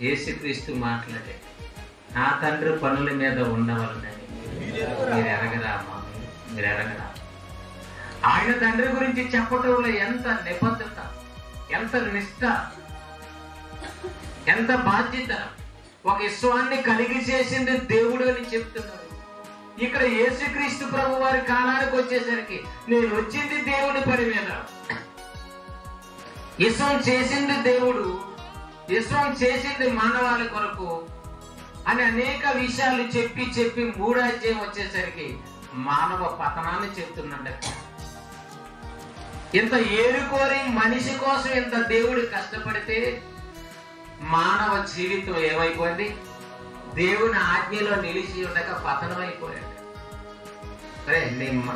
S2: యేసుక్రీస్తు మాట్లాడే, నా తండ్రి పనుల మీద ఉండవలనని మీరు ఎరగరా అమ్మా, మీరు ఎరగరా. ఆయన తండ్రి గురించి చెప్పటంలో ఎంత నిబద్ధత, ఎంత నిష్ఠ, ఎంత బాధ్యత, ఒక విశ్వాన్ని కలిగి చేసింది దేవుడు అని చెప్తున్నారు. ఇక్కడ యేసుక్రీస్తు ప్రభు వారి కాలానికి వచ్చేసరికి నేను వచ్చింది దేవుని పని మీద, విశ్వం చేసింది దేవుడు, విశ్వం చేసింది మానవాళి కొరకు అని అనేక విషయాలు చెప్పి మూడో అధ్యాయం వచ్చేసరికి మానవ పతనాన్ని చెప్తున్నాడు. ఇంత ఏరుకోరి మనిషి కోసం ఇంత దేవుడు కష్టపడితే మానవ జీవితం ఏమైపోయింది? దేవుని ఆజ్ఞలో నిలిచి ఉండక పతనం అయిపోయాడు. అరే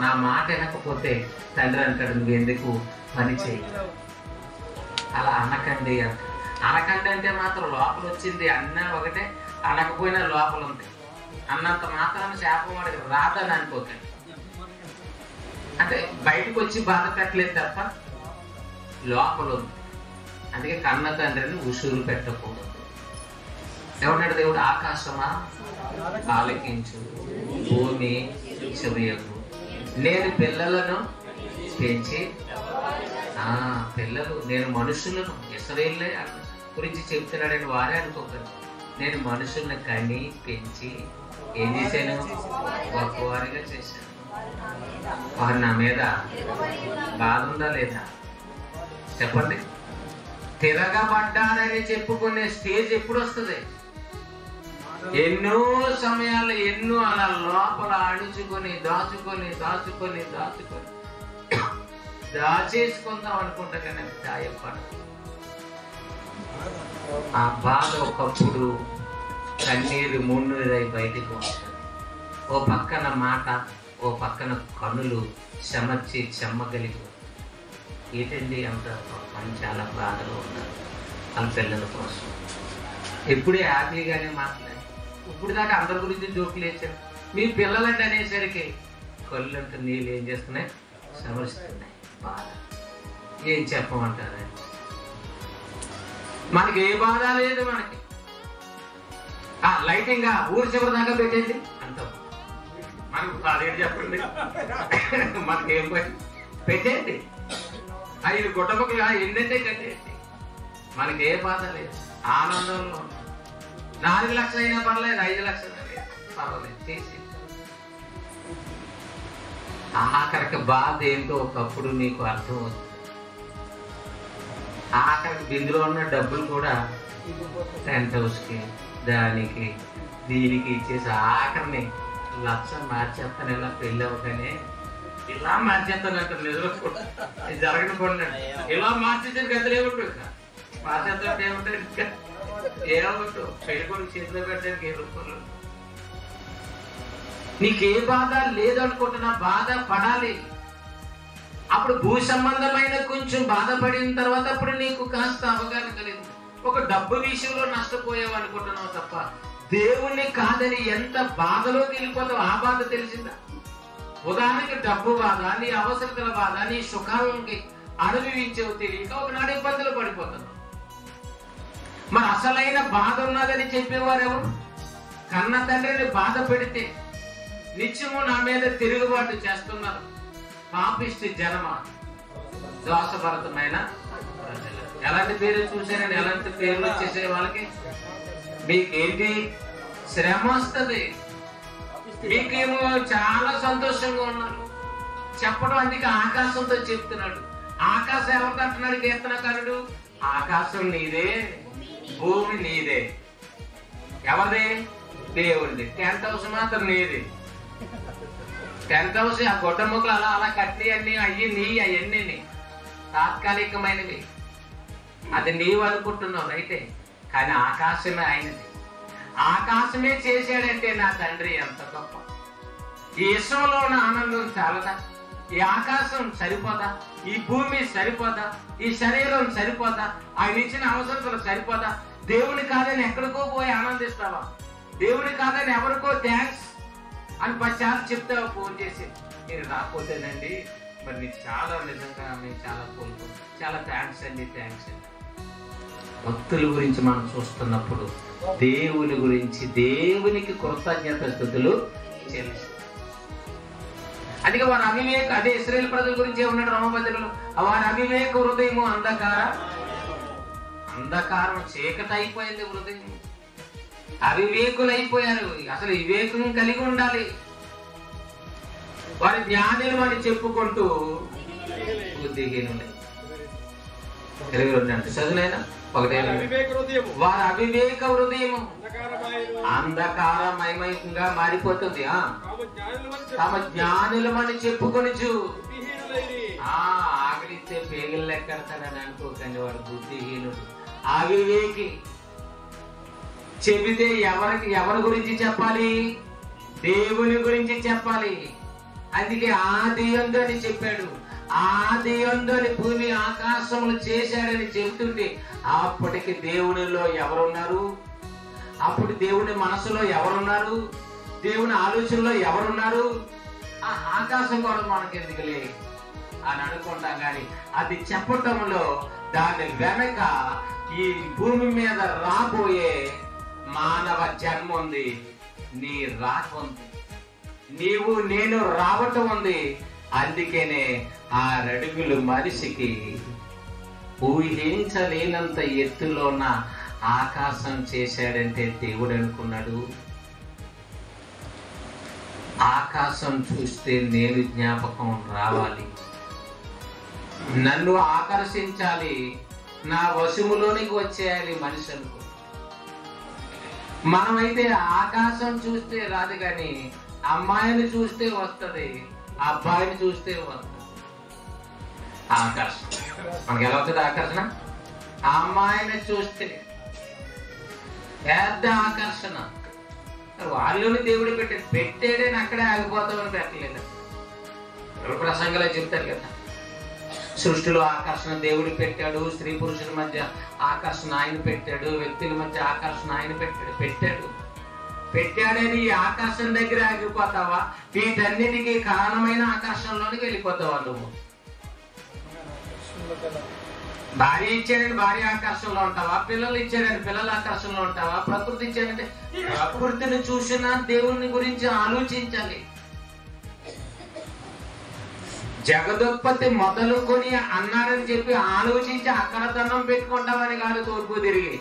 S2: నా మాట వినకపోతే తండ్రి అంటాడు, నువ్వు ఎందుకు పని చేయి, అలా అనకండి అంట. అనకండి అంటే మాత్రం లోపల వచ్చింది అన్నా ఒకటే, అనకపోయినా లోపల ఉంది అన్నంత మాత్రం శాపం వాడికి రాదని అనుకోకండి. అంటే బయటకు వచ్చి బాధ పెట్టలేదు తప్ప లోపల ఉంది. అందుకే కన్న తండ్రిని ఉసురు పెట్టకూడదు. ఎవరినాడు దేవుడు? ఆకాశమా ఆలకించు, భూమి చెవియకు, నేను పిల్లలను పెంచి, పిల్లలు నేను మనుషులను, ఇశ్రాయేలు గురించి చెప్తున్నాడని వారే అనుకోకండి. నేను మనుషుల్ని కని పెంచి ఏం చేశాను? గొప్పవారిగా చేశాను. వారు నా మీద బాధ ఉందా లేదా చెప్పండి? తిరగబడ్డారని చెప్పుకునే స్టేజ్ ఎప్పుడు వస్తుంది? ఎన్నో సమయాల్లో ఎన్నో అలా లోపల అణుచుకొని దాచేసుకుందాం అనుకుంటా, కానీ దాయపడ ఆ బాధ ఒకప్పుడు కన్నీరు మున్నీరై బయటికి వస్తుంది. ఓ పక్కన మాట, ఓ పక్కన కన్నులు చెమ్మగలిగి. ఏంటండి అంత మనం చాలా బాధలో ఉన్నారు వాళ్ళ పిల్లల కోసం. ఎప్పుడే హ్యాపీగానే మాట్లాడి, ఇప్పుడు దాకా అందరి గురించి జోకులు వేసారు. మీ పిల్లలంటే అనేసరికి కళ్ళంటే నీళ్ళు ఏం చేస్తున్నాయి? సమర్స్తున్నాయి. బాధ ఏం చెప్పమంటారు? మనకి ఏ బాధ లేదు. మనకి లైటింగ్ ఊరి చివరి దాకా పెట్టేది అంత మనకు అదేంటి చెప్పండి. మనకేం పోయి పెట్టేది 5 గుట్టముక్కలు ఎన్నంటే కట్టేది. మనకి ఏ బాధ లేదు, ఆనందంలో 4 లక్షలు అయినా పర్లేదు, 5 లక్షలు పర్వాలేదు చేసి. ఆఖరికి బాధ ఏంటో ఒకప్పుడు నీకు అర్థం అవుతుంది. ఆఖరికి బిందులో ఉన్న డబ్బులు కూడా టెంట్ హౌస్కి దానికి దీనికి ఇచ్చేసి ఆఖరిని లక్ష మార్చేస్తాను. ఇలా పెళ్ళి అవ్వగానే ఇలా మార్చేస్తాను అంటారు. నిజంగా ఇది జరగని పడినాడు. ఇలా మార్చేసాను గదిలో ఏముంటుంది, మార్చేస్తాడు ఏముంటుంది, ఇంకా ఏమవుతుంది. పెళ్లి కొడుకు చేతిలో పెట్టడానికి 7 రూపాయలు. నీకే బాధ లేదనుకుంటున్నా, బాధ పడాలి. అప్పుడు భూ సంబంధమైన కొంచెం బాధపడిన తర్వాత అప్పుడు నీకు కాస్త అవగాహన కలిగింది. ఒక డబ్బు విషయంలో నష్టపోయావు అనుకుంటున్నావు తప్ప దేవుణ్ణి కాదని ఎంత బాధలోకి వెళ్ళిపోతావు ఆ బాధ తెలిసిందా? ఉదాహరణకి డబ్బు బాధ, నీ అవసరతల బాధ, నీ సుఖాలకి అనుభవించేవు తెలియక ఒకనాడు ఇబ్బందులు పడిపోతున్నావు. మరి అసలైన బాధ ఉన్నదని చెప్పేవారు ఎవరు? కన్న తండ్రిని బాధ పెడితే నిత్యము నా మీద తిరుగుబాటు చేస్తున్నారు పాపిష్టి జనమ, దోషభరితమైన ప్రజలు. ఎలాంటి పేరు చూసారని, ఎలాంటి పేర్లు వచ్చేసే వాళ్ళకి మీకేంటి శ్రమ వస్తుంది, మీకేమో చాలా సంతోషంగా ఉన్నారు చెప్పడం. అందుకే ఆకాశంతో చెప్తున్నాడు. ఆకాశం ఎవరితో అంటున్నాడు కీర్తనకారుడు? ఆకాశం నీదే, భూమి నీదే. ఎవరిదే? దేవుడిది. టెంట్ హౌస్ మాత్రం నీది. టెంట్ హౌస్ ఆ గొడ్డ ముక్కలు అలా అలా కట్టి అన్ని అయ్యి నీ అవన్నీ తాత్కాలికమైనవి. అది నీవు అనుకుంటున్నావు అయితే, కానీ ఆకాశమే ఆయనది. ఆకాశమే చేశాడంటే నా తండ్రి ఎంత గొప్ప. ఈ విశ్వంలో ఉన్న ఆనందం చాలదా? ఈ ఆకాశం సరిపోదా? ఈ భూమి సరిపోదా? ఈ శరీరం సరిపోదా? ఆయన ఇచ్చిన అవసరతలు సరిపోదా? దేవుని కాదని ఎక్కడికో పోయి ఆనందిస్తావా? దేవుని కాదని ఎవరికో థ్యాంక్స్ అని 10 సార్లు చెప్తావా ఫోన్ చేసి? మీరు రాకపోతేనండి మరి మీకు చాలా నిజంగా మేము చాలా కోరుకుంటాం, చాలా థ్యాంక్స్ అండి, థ్యాంక్స్ అండి. భక్తుల గురించి మనం చూస్తున్నప్పుడు దేవుని గురించి, దేవునికి కృతజ్ఞత స్తుతులు చెల్లిస్తారు. అందుకే వారి అవివేక, అదే ఇశ్రాయేలు ప్రజల గురించి ఏమన్నాడు రోమపత్రికలో? వారి అవివేక హృదయము అంధకారం చీకటి అయిపోయింది. హృదయం అవివేకులు అయిపోయారు. అసలు వివేకం కలిగి ఉండాలి. వారి జ్ఞానులు అని చెప్పుకుంటూ బుద్ధిహీనులై. 22 అంటే చదువునైనా 1. వారి అవివేక హృదయం అంధకారమయంగా మారిపోతుంది. తమ జ్ఞానులమని చెప్పుకొనుచు ఆకలిస్తే పేగలు లెక్కడతాడని అనుకోకండి. వాడు బుద్ధిహీనుడు, అవివేకి. చెబితే ఎవరి గురించి చెప్పాలి? దేవుని గురించి చెప్పాలి. అందుకే ఆది యందు అని చెప్పాడు. ఆది యందు అని భూమి ఆకాశములు చేశాడని చెబుతుంటే అప్పటికి దేవునిలో ఎవరున్నారు? అప్పుడు దేవుని మనసులో ఎవరున్నారు? దేవుని ఆలోచనలో ఎవరున్నారు? ఆ ఆకాశం కూడా మనకెందుకులే అని అనుకుంటాం. కానీ అది చెప్పటంలో దాని వెనక ఈ భూమి మీద రాబోయే మానవ జన్మ ఉంది, నీ రాక ఉంది, నీవు నేను రావటం ఉంది. అందుకనే 6 అడుగులు మనిషికి ఊహించలేనంత ఎత్తులో ఉన్న ఆకాశం చేశాడంటే దేవుడు అనుకున్నాడు. ఆకాశం చూస్తే నేను జ్ఞాపకం రావాలి, నన్ను ఆకర్షించాలి, నా వశములోనికి వచ్చేయాలి మనిషి అనుకో. మనమైతే ఆకాశం చూస్తే రాదు, కానీ అమ్మాయిని చూస్తే వస్తుంది, అబ్బాయిని చూస్తే వస్తుంది ఆకర్షణ. మనకి ఎలా వస్తుంది ఆకర్షణ? అమ్మాయిని చూస్తే పెద్ద ఆకర్షణ. వాళ్ళని దేవుడు పెట్టాడని అక్కడే ఆగిపోతామని పెట్టలేదు. ప్రసంగంలో చెప్తారు కదా, సృష్టిలో ఆకర్షణ దేవుడు పెట్టాడు, స్త్రీ పురుషుల మధ్య ఆకర్షణ ఆయన పెట్టాడు, వ్యక్తుల మధ్య ఆకర్షణ ఆయన పెట్టాడని ఈ ఆకర్షణ దగ్గర ఆగిపోతావా? వీటన్నిటికీ కారణమైన ఆకర్షణలోనికి వెళ్ళిపోతావా నువ్వు? భార్య ఇచ్చాడని భార్య ఆకర్షణలో ఉంటావా? పిల్లలు ఇచ్చాడని పిల్లల ఆకర్షణలో ఉంటావా? ప్రకృతి ఇచ్చాడంటే ప్రకృతిని చూసినా దేవుని గురించి ఆలోచించాలి. జగదుత్పత్తి మొదలుకొని అన్నారని చెప్పి ఆలోచించి అక్కడ దండం పెట్టుకుంటామని కాదు తూర్పు తిరిగి.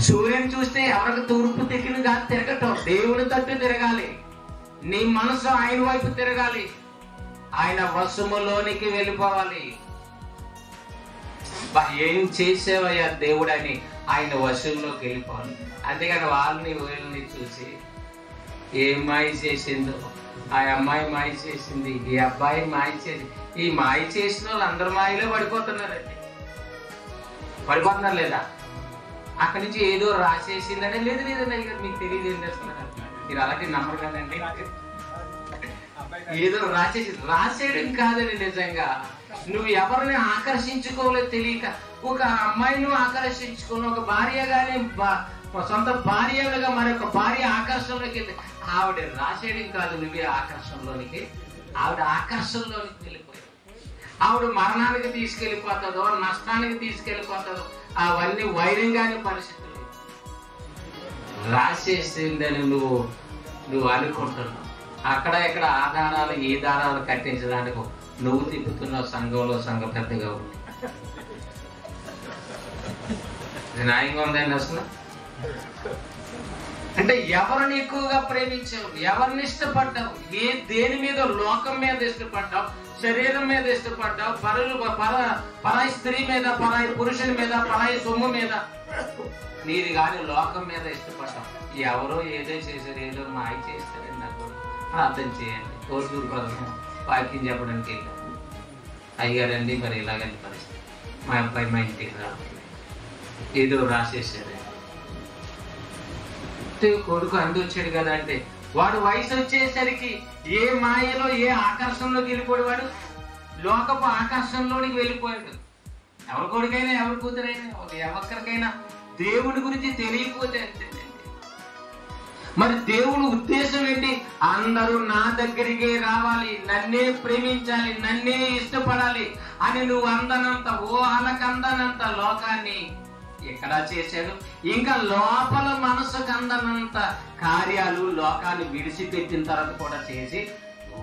S2: సూర్యుని చూస్తే ఎవరికి తూర్పు దిక్కును కాదు తిరగటం, దేవుని తట్టు తిరగాలి. నీ మనసు ఆయన వైపు తిరగాలి, ఆయన వశములోనికి వెళ్ళిపోవాలి. ఏం చేసేవయ్యా దేవుడు అని ఆయన వశంలోకి వెళ్ళిపోవాలి. అంతేగాని వాళ్ళని వీళ్ళని చూసి ఏం మాయ చేసిందో, ఆ అమ్మాయి మాయ చేసింది, ఈ అబ్బాయి మాయ చేసి, ఈ మాయ చేసిన వాళ్ళు అందరు మాయలో పడిపోతున్నారండి. పడిపోతున్నారు లేదా? అక్కడి నుంచి ఏదో రాసేసిందని. లేదు లేదండి అయ్యారు, మీకు తెలియదు ఏం చేస్తున్నారు, మీరు అలాంటి నమ్మరు కదండి. ఏదో రాసేయడం కాదని. నిజంగా నువ్వు ఎవరిని ఆకర్షించుకోవాలో తెలియక ఒక అమ్మాయిని ఆకర్షించుకుని, ఒక భార్య గాని సొంత భార్యలుగా మరొక భార్య ఆకర్షణలోకి వెళ్తే ఆవిడ రాసేయడం కాదు, నువ్వే ఆకర్షణలోనికి, ఆవిడ ఆకర్షణలోనికి వెళ్ళిపోయావు. ఆవిడ మరణానికి తీసుకెళ్ళిపోతుందో, నష్టానికి తీసుకెళ్ళిపోతుందో, అవన్నీ వైరంగానే పరిస్థితులు. రాసేసిందని నువ్వు అనుకుంటున్నావు. అక్కడ ఇక్కడ ఆధారాలు, ఈ దారాలు కట్టించడానికి నువ్వు తిప్పుతున్నావు సంఘంలో సంఘ పెద్దగా ఉంది. న్యాయంగా ఉందండి అసలు? అంటే ఎవరిని ఎక్కువగా ప్రేమించావు, ఎవరిని ఇష్టపడ్డావు, దేని మీద, లోకం మీద ఇష్టపడ్డావు, శరీరం మీద ఇష్టపడ్డావు, పరాయి స్త్రీ మీద, పరాయి పురుషుని మీద, పరాయి సొమ్ము మీద, నీది కానీ లోకం మీద ఇష్టపడ్డావు. ఎవరో ఏదో చేశారు, ఏదో మాయ చేస్తారని నాకు ప్రార్థన చేయండి. కోర్టు ప్రధానం వాక్యం చెప్పడానికి వెళ్ళాను. అయ్యారండి మరి ఇలాగంటి పరిస్థితి, మా అబ్బాయి మా ఇంటికి రావాలి, ఏదో రాసేసాడు, కొడుకు అందొచ్చాడు కదా అంటే, వాడు వయసు వచ్చేసరికి ఏ మాయలో, ఏ ఆకర్షణలోకి వెళ్ళిపోయాడు, వాడు లోకపు ఆకర్షణలోనికి వెళ్ళిపోయాడు. ఎవరి కొడుకైనా, ఎవరి కూతురైనా, ఎవరికైనా దేవుడి గురించి తెలియకపోతే అంతేనండి. మరి దేవుని ఉద్దేశం ఏంటి? అందరూ నా దగ్గరికే రావాలి, నన్నే ప్రేమించాలి, నన్నే ఇష్టపడాలి అని నువ్వు అందనంత, ఊహలకందనంత లోకాన్ని ఎక్కడా చేశాడు. ఇంకా లోపల మనసుకు అందనంత కార్యాలు లోకాన్ని విడిచిపెట్టిన తర్వాత కూడా చేసి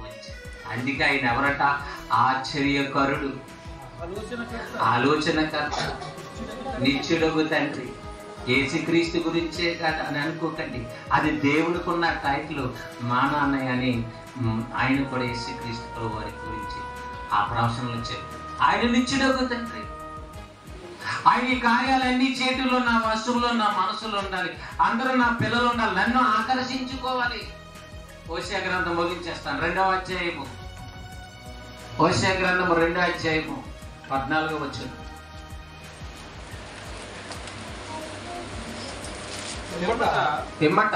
S2: వచ్చాడు. అందుకే ఆయన ఎవరట? ఆశ్చర్యకరుడు, ఆలోచనకర్త, నిత్యుడగు తండ్రి. యేసుక్రీస్తు గురించే కాదు అని అనుకోకండి, అది దేవునికి ఉన్న టైటిల్. మా నాన్నయ్య అని ఆయన కూడా యేసుక్రీస్తు వారి గురించి ఆ ప్రవచనలు చెప్పారు. ఆయన నిత్యుడగు తండ్రి. ఆయన ఈ కార్యాలన్నీ చేతుల్లో, నా వస్తువులో, నా మనసులో ఉండాలి. అందరూ నా పిల్లలు ఉండాలి, నన్ను ఆకర్షించుకోవాలి. హోషేయ గ్రంథం ముగించేస్తాను. 2వ అధ్యాయము, హోషేయ గ్రంథము 2వ అధ్యాయము 14వ వచనం. పిమ్మట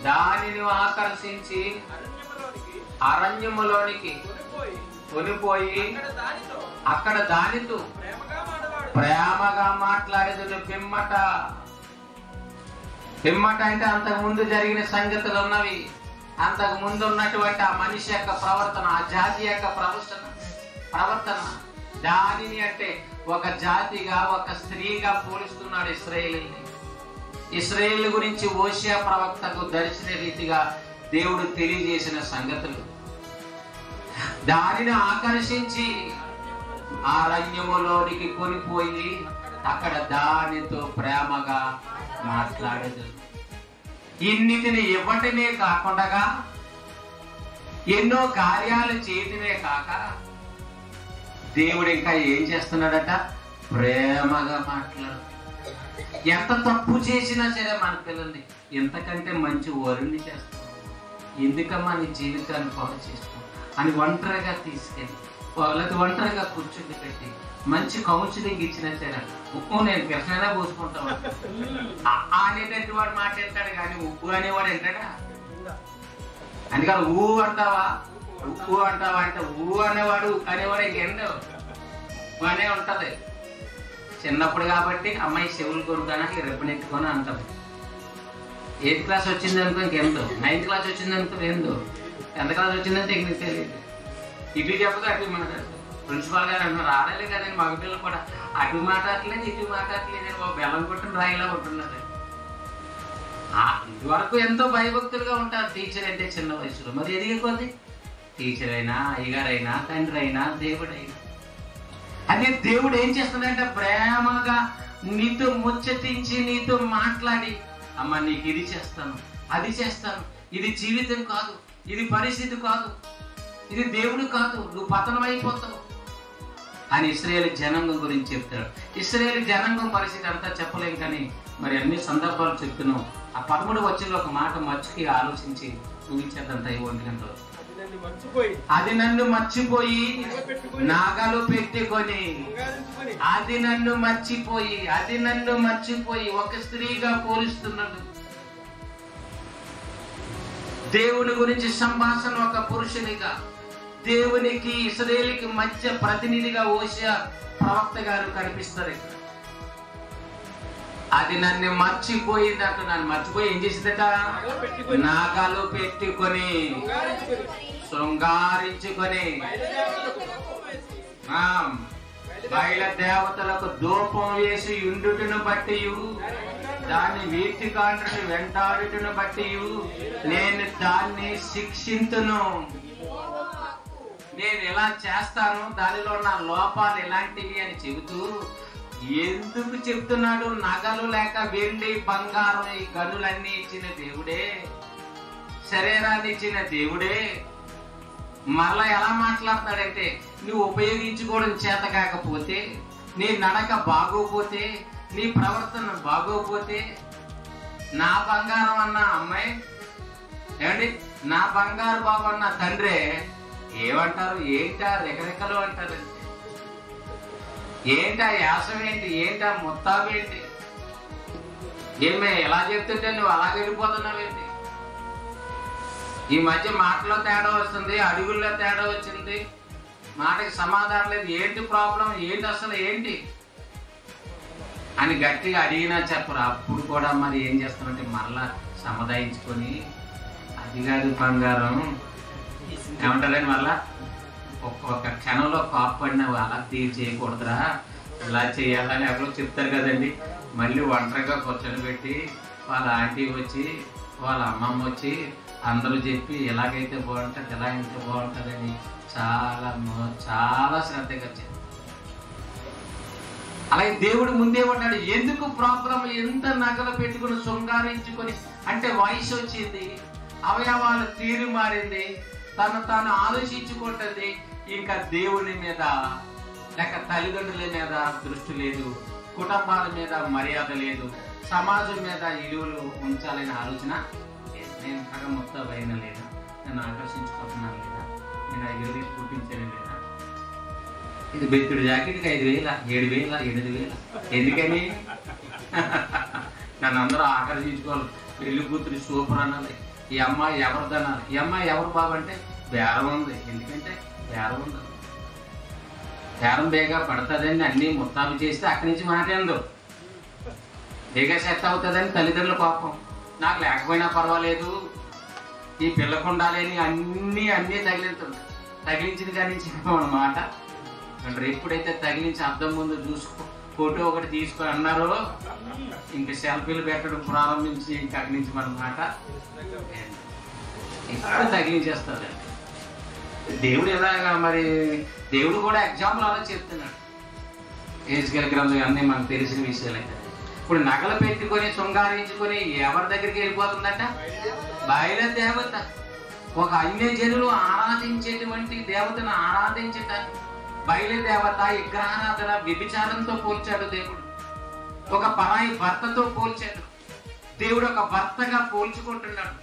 S2: దానిని ఆకర్షించి అరణ్యములోనికి కొనిపోయి అక్కడ దానితో ప్రేమగా మాట్లాడేది. పిమ్మట అంటే అంతకు ముందు జరిగిన సంగతులు ఉన్నవి, అంతకు ముందు ఉన్నటువంటి ఆ మనిషి యొక్క ప్రవర్తన, ఆ జాతి యొక్క ప్రవర్తన. దానిని అంటే ఒక జాతిగా, ఒక స్త్రీగా పోలుస్తున్నాడు ఇశ్రాయేలుని. ఇశ్రాయేలు గురించి హోషేయ ప్రవక్తకు దర్శన రీతిగా దేవుడు తెలియజేసిన సంగతులు. దానిని ఆకర్షించి అరణ్యములోనికి కొనిపోయి అక్కడ దానితో ప్రేమగా మాట్లాడేది. ఇన్నిటిని ఇవ్వటమే కాకుండా ఎన్నో కార్యాలు చేయటమే కాక దేవుడు ఇంకా ఏం చేస్తున్నాడట? ప్రేమగా మాట్లాడు. ఎంత తప్పు చేసినా సరే మన పిల్లల్ని ఎంతకంటే మంచి వరుణ్ణి చేస్తాం, ఎందుకమ్మా నీ జీవితాన్ని పాడు చేస్తాం అని ఒంటరిగా తీసుకెళ్ళి, వాళ్ళకి ఒంటరిగా కూర్చుని పెట్టి మంచి కౌన్సిలింగ్ ఇచ్చినా సరే, ఉప్పు నేను కృష్ణైనా పోసుకుంటాను అనేటటువంటి వాడు మాట్లాడతాడు, కానీ ఉప్పు అనేవాడు ఏంటాడా? అందుకని ఊ అంటావా, ఉప్పు అంటావా అంటే ఊ అనేవాడు ఇంకేందో అనే ఉంటది. చిన్నప్పుడు కాబట్టి అమ్మాయి చెవులు కొనుక్కొని రెప్పనెత్తుకొని అంటాం. 8th క్లాస్ వచ్చింది అనుకో ఇంకెంతో, 9th క్లాస్ వచ్చింది అనుకో ఏందో, 10th క్లాస్ వచ్చిందంటే ఇంక తెలియదు. ఇటు చెప్పదు అటు మాట్లాడదు. ప్రిన్సిపాల్ గారు అంటున్నారు, ఆడాలి కదండి మగ పిల్లలు కూడా, అటు మాట్లాడట్లేదు ఇటు మాట్లాడట్లేదు, బాబు బెల్లం కొట్టిన రాయిలా ఉంటున్నారు. ఇదివరకు ఎంతో భయభక్తులుగా ఉంటారు టీచర్ అంటే చిన్న వయసులో. మరి ఎదిగిపోతే టీచర్ అయినా, అయ్యగారైనా, తండ్రి అయినా, దేవుడైనా. అదే దేవుడు ఏం చేస్తున్నాడంటే ప్రేమగా నీతో ముచ్చటించి, నీతో మాట్లాడి, అమ్మ నీకు ఇది చేస్తాను, అది చేస్తాను, ఇది జీవితం కాదు, ఇది పరిస్థితి కాదు, ఇది దేవుడు కాదు, నువ్వు పతనం అయిపోతావు, అని ఇశ్రాయేలు జనాంగం గురించి చెప్తాడు. ఇశ్రాయేలు జనాంగం పరిస్థితి అంతా చెప్పలేం, కానీ మరి అన్ని సందర్భాలు చెప్తున్నాం. ఆ 13వ వచనంలో ఒక మాట మర్చికి ఆలోచించి ఊహించేద్దంట. ఈ 1 గంటలో అది నన్ను మర్చిపోయి నాగలు పెట్టుకొని, అది నన్ను మర్చిపోయి ఒక స్త్రీగా పోలుస్తున్నాడు. దేవుని గురించి సంభాషణ ఒక పురుషునిగా, దేవునికి ఇశ్రాయేలుకి మధ్య ప్రతినిధిగా హోషేయ ప్రవక్త గారు కనిపిస్తారు ఇక్కడ. అది నన్ను మర్చిపోయిందట. నన్ను మర్చిపోయి ఏం చేసిందట? నాగాలు పెట్టుకొని శృంగారించుకొని బయల దేవతలకు ధూపం వేసి ఉండుటను బట్టి, దాన్ని వీటికాండ్రుని వెంటాడుటను బట్టి నేను దాన్ని శిక్షింతును. నేను ఎలా చేస్తాను, దానిలో నా లోపాలు ఎలాంటివి అని చెబుతూ ఎందుకు చెప్తున్నాడు? నగలు లేక వెండి బంగారం ఈ గనులన్నీ ఇచ్చిన దేవుడే, శరీరాన్ని ఇచ్చిన దేవుడే మరలా ఎలా మాట్లాడతాడంటే, నువ్వు ఉపయోగించుకోవడం చేత కాకపోతే, నీ నడక బాగోపోతే, నీ ప్రవర్తన బాగోపోతే, నా బంగారం అన్న అమ్మాయి ఏమండి, నా బంగారు బాబు అన్న తండ్రే ఏమంటారు? ఏంటా రెకరెకలు అంటారు. ఏంటా యాసం ఏంటి? ఏంటా మొత్తావేంటి? ఏమే ఎలా చెప్తుంటే నువ్వు అలాగే వెళ్ళిపోతున్నావేంటి? ఈ మధ్య మాటలో తేడా వస్తుంది, అడుగుల్లో తేడా వచ్చింది, మాటకి సమాధానం లేదు. ఏంటి ప్రాబ్లం? ఏంటి అసలు ఏంటి అని గట్టిగా అడిగినా చెప్పరు. అప్పుడు కూడా మరి ఏం చేస్తామంటే మరలా సముదాయించుకొని, అది కాదు బంగారం ఏమంటారని మళ్ళా ఒక్క క్షణంలో కోప్పడినావు, అలా తీరు చేయకూడదురా, ఇలా చేయాలని ఎవరో చెప్తారు కదండి. మళ్ళీ ఒంటరిగా కూర్చొని పెట్టి వాళ్ళ ఆంటీ వచ్చి వాళ్ళ అమ్మమ్మ వచ్చి అందరూ చెప్పి ఎలాగైతే బాగుంటుంది ఎలా అయితే బాగుంటుందని చాలా శ్రద్ధగా చెప్పారు. అలాగే దేవుడు ముందే ఉన్నాడు. ఎందుకు ప్రాబ్లం? ఎంత నగలు పెట్టుకుని శృంగారించుకొని, అంటే వయసు వచ్చింది, అవయవాలు తీరు మారింది, తాను ఆలోచించుకుంటుంది. ఇంకా దేవుని మీద లేక తల్లిదండ్రుల మీద దృష్టి లేదు, కుటుంబాల మీద మర్యాద లేదు, సమాజం మీద విలువలు ఉంచాలనే ఆలోచన. నేను సగం మొత్తం అయినా లేదా, నన్ను ఆకర్షించుకుంటున్నాను లేదా, నేను 5,000 చూపించాను లేదా, ఇది బెత్తుడు జాకెట్కి 5,000, 7,000, 8,000 ఎందుకని? నన్ను అందరూ ఆకర్షించుకోవాలి. పెళ్లి కూతురు సూపర్ అనాలి, ఈ అమ్మాయి ఎవరిది అనాలి. ఈ అమ్మాయి ఎవరు బాబు అంటే బేరం ఉంది. ఎందుకంటే బేరం ఉంది, బేరం బేగా పడుతుందని అన్ని ముత్తాబు చేస్తే అక్కడి నుంచి మాట్లాడదు, బేగా సెట్ అవుతుందని తల్లిదండ్రుల కోపం. నాకు లేకపోయినా పర్వాలేదు, ఈ పిల్లకు ఉండాలని అన్నీ తగిలింటుంది. తగిలించిన కాడి నుంచి అన్నమాట. ఎప్పుడైతే తగిలించి అద్దం ముందు చూసుకో, ఫోటో ఒకటి తీసుకొని అన్నారో, ఇంకా సెల్ఫీలు పెట్టడం ప్రారంభించి ఇంకా అక్కడి నుంచి మన మాట ఇప్పుడు తగిలించేస్తారు. దేవుడు ఎలాగా మరి? దేవుడు కూడా ఎగ్జాంపుల్ అలా చెప్తున్నాడు. ఏజ్కేల్ గ్రంథం అన్నీ మనకు తెలిసిన విషయాలే. ఇప్పుడు నగలు పెట్టుకొని శృంగారించుకొని ఎవరి దగ్గరికి వెళ్ళిపోతుందట? బయలు దేవత. ఒక అన్య జనులు ఆరాధించేటువంటి దేవతను ఆరాధించటానికి బయలు దేవత విగ్రహారాధన వ్యభిచారంతో పోల్చాడు దేవుడు. ఒక పరాయి భర్తతో పోల్చాడు దేవుడు. ఒక భర్తగా పోల్చుకుంటున్నాడు.